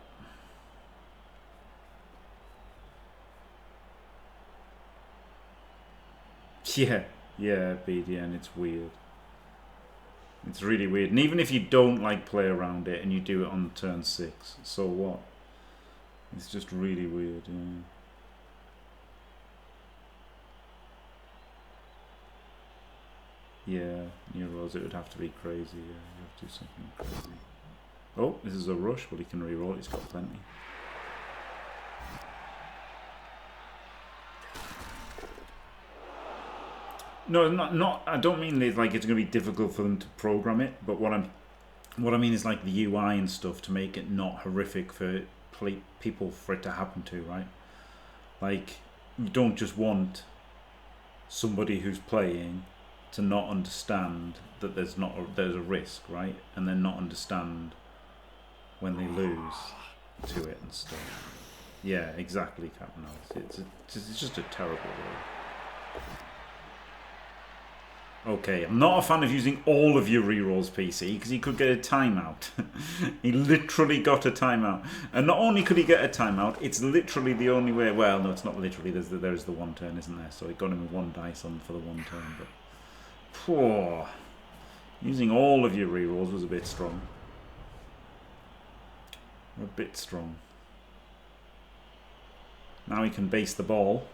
Yeah, BDN, it's weird. It's really weird. And even if you don't like play around it and you do it on turn 6, so what? It's just really weird, yeah. Neuros, it would have to be crazy, yeah. You have to do something crazy. Oh, this is a rush, but he can reroll it, he's got plenty. No, not. I don't mean like it's going to be difficult for them to program it, but what I mean is like the UI and stuff to make it not horrific for people for it to happen to, right? Like you don't just want somebody who's playing to not understand that there's a risk, right? And then not understand when they lose to it and stuff. Yeah, exactly, Captain Alice. It's just a terrible rule. Okay, I'm not a fan of using all of your rerolls, PC, because he could get a timeout. He literally got a timeout. And not only could he get a timeout, it's literally the only way... Well, no, it's not literally. There's the one turn, isn't there? So he got him with 1 dice on for the 1 turn. But poor. Using all of your rerolls was a bit strong. A bit strong. Now he can base the ball,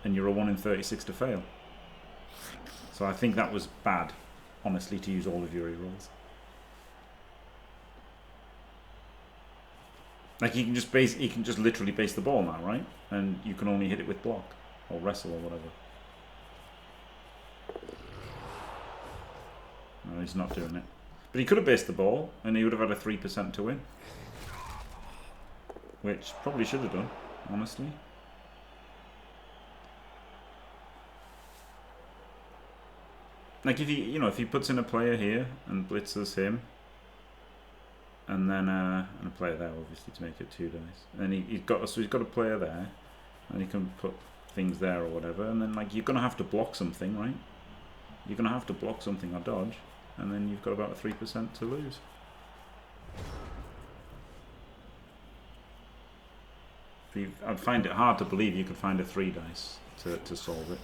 and you're a 1 in 36 to fail. So I think that was bad, honestly, to use all of your rerolls. Like he can just literally base the ball now, right? And you can only hit it with block or wrestle or whatever. No, he's not doing it. But he could have based the ball, and he would have had a 3% to win, which probably should have done, honestly. Like if he puts in a player here and blitzes him, and then and a player there obviously to make it 2 dice, and he's got a player there, and he can put things there or whatever, and then like you're gonna have to block something, right? You're gonna have to block something or dodge, and then you've got about a 3% to lose. I'd find it hard to believe you could find a 3 dice to solve it.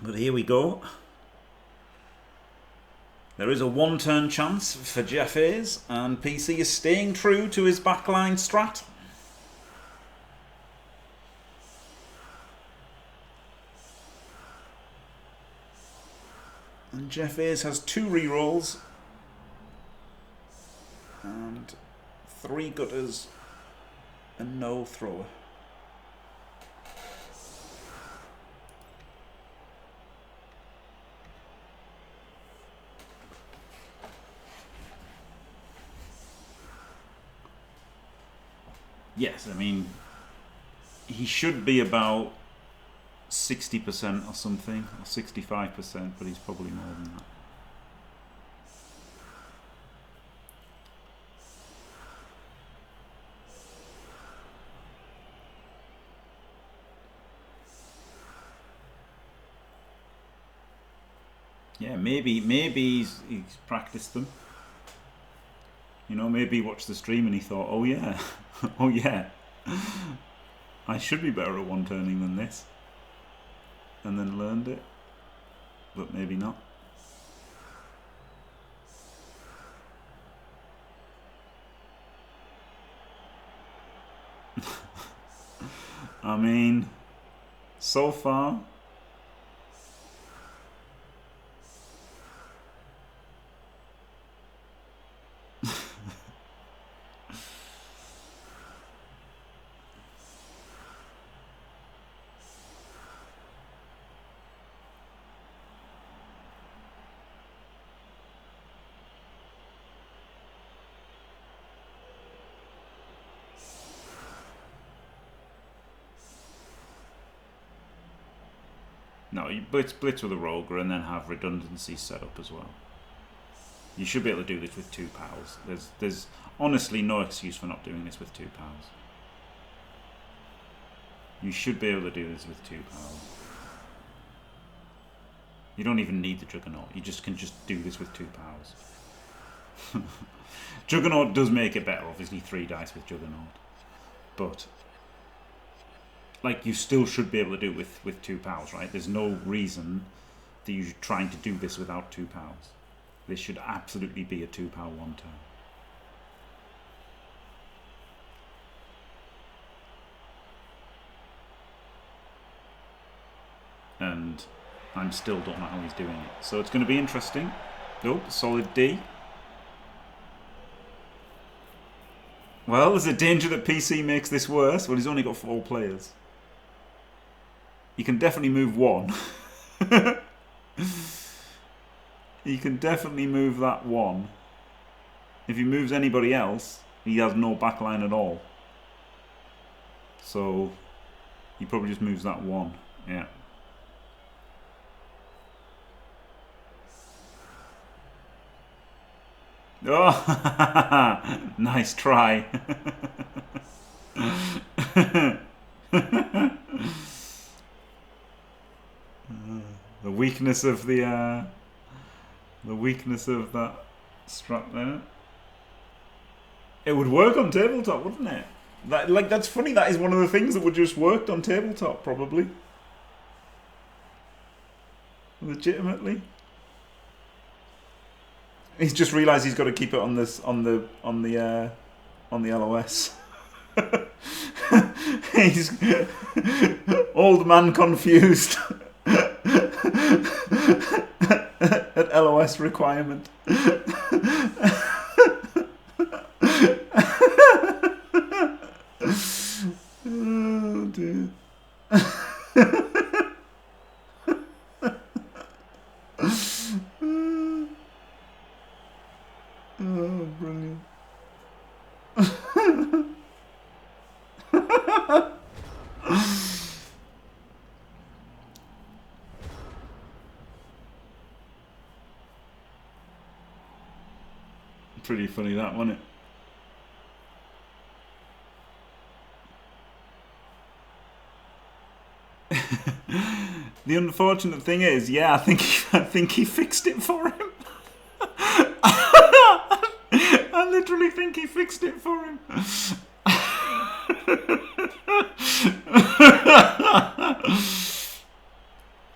But here we go. There is a 1-turn chance for Jeffaze, and PC is staying true to his backline strat. And Jeffaze has 2 rerolls and 3 gutters and no thrower. Yes, I mean, he should be about 60% or something, or 65%, but he's probably more than that. Yeah, maybe he's practiced them. You know, maybe he watched the stream and he thought, oh yeah, oh yeah, I should be better at 1-turning than this. And then learned it, but maybe not. I mean, so far... No, you blitz with a roger and then have redundancy set up as well. You should be able to do this with 2 pals. There's honestly no excuse for not doing this with 2 pals. You should be able to do this with 2 pals. You don't even need the Juggernaut. You can just do this with 2 pals. Juggernaut does make it better, obviously 3 dice with Juggernaut. But like, you still should be able to do it with 2 pals, right? There's no reason that you're trying to do this without 2 pals. This should absolutely be a 2 pal 1 turn. And I still don't know how he's doing it. So it's going to be interesting. Oh, solid D. Well, there's a danger that PC makes this worse. Well, he's only got 4 players. You can definitely move 1. He can definitely move that 1. If he moves anybody else, he has no backline at all. So he probably just moves that 1. Yeah. Oh, nice try. The weakness of the weakness of that strap there. It would work on tabletop, wouldn't it? That's funny. That is one of the things that would just worked on tabletop, probably. Legitimately. He's just realised he's got to keep it on this on the LOS. He's old man confused at LOS requirement. Oh dear. Oh, brilliant. Pretty funny that, wasn't it? The unfortunate thing is, yeah, I think he fixed it for him. I literally think he fixed it for him.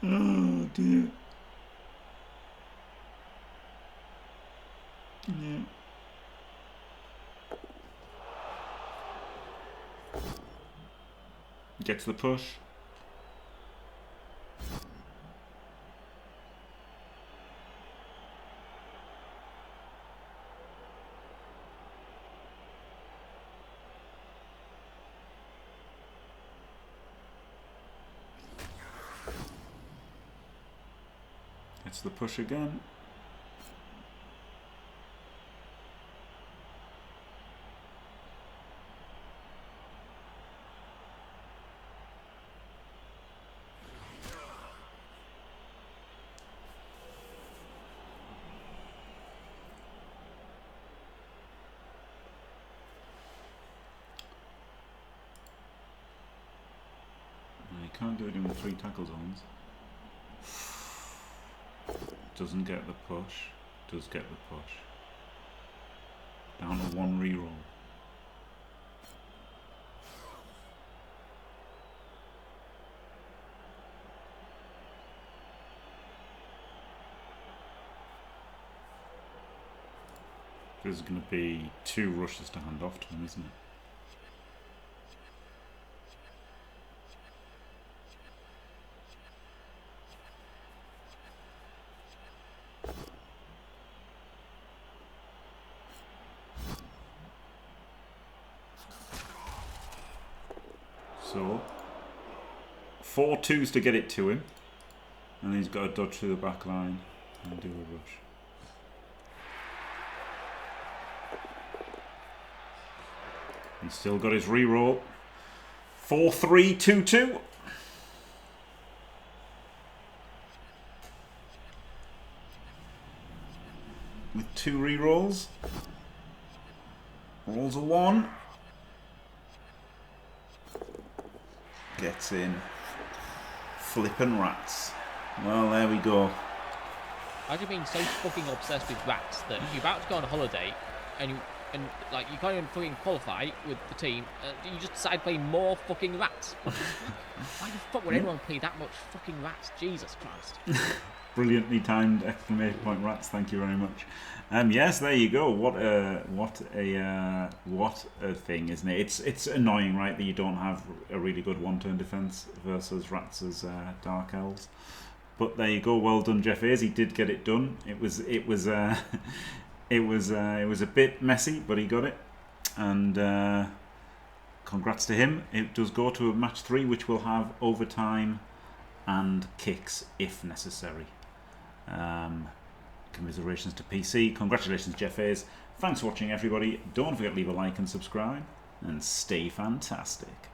Oh dear. Yeah. Gets the push. Gets the push again. Can't do it in 3 tackle zones. Doesn't get the push. Does get the push. Down to 1 reroll. There's going to be 2 rushes to hand off to him, isn't it? So 4 twos to get it to him, and he's got to dodge through the back line and do a rush. He's still got his reroll. 4-3-2-2. With 2 re-rolls. Rolls a 1. Gets in. Flippin' rats. Well, there we go. I've just been so fucking obsessed with rats that you're about to go on a holiday and you can't even fucking qualify with the team. You just decide playing more fucking rats. What the fuck? Why the fuck would anyone play that much fucking rats? Jesus Christ. Brilliantly timed exclamation point rats. Thank you very much. Yes, there you go. What a thing, isn't it? It's annoying, right, that you don't have a really good one-turn defense versus rats as dark elves. But there you go. Well done, Jeffaze. He did get it done. It was a bit messy, but he got it. And congrats to him. It does go to a match 3, which will have overtime and kicks if necessary. Commiserations to PC. Congratulations, Jeffaze. Thanks for watching, everybody. Don't forget to leave a like and subscribe. And stay fantastic.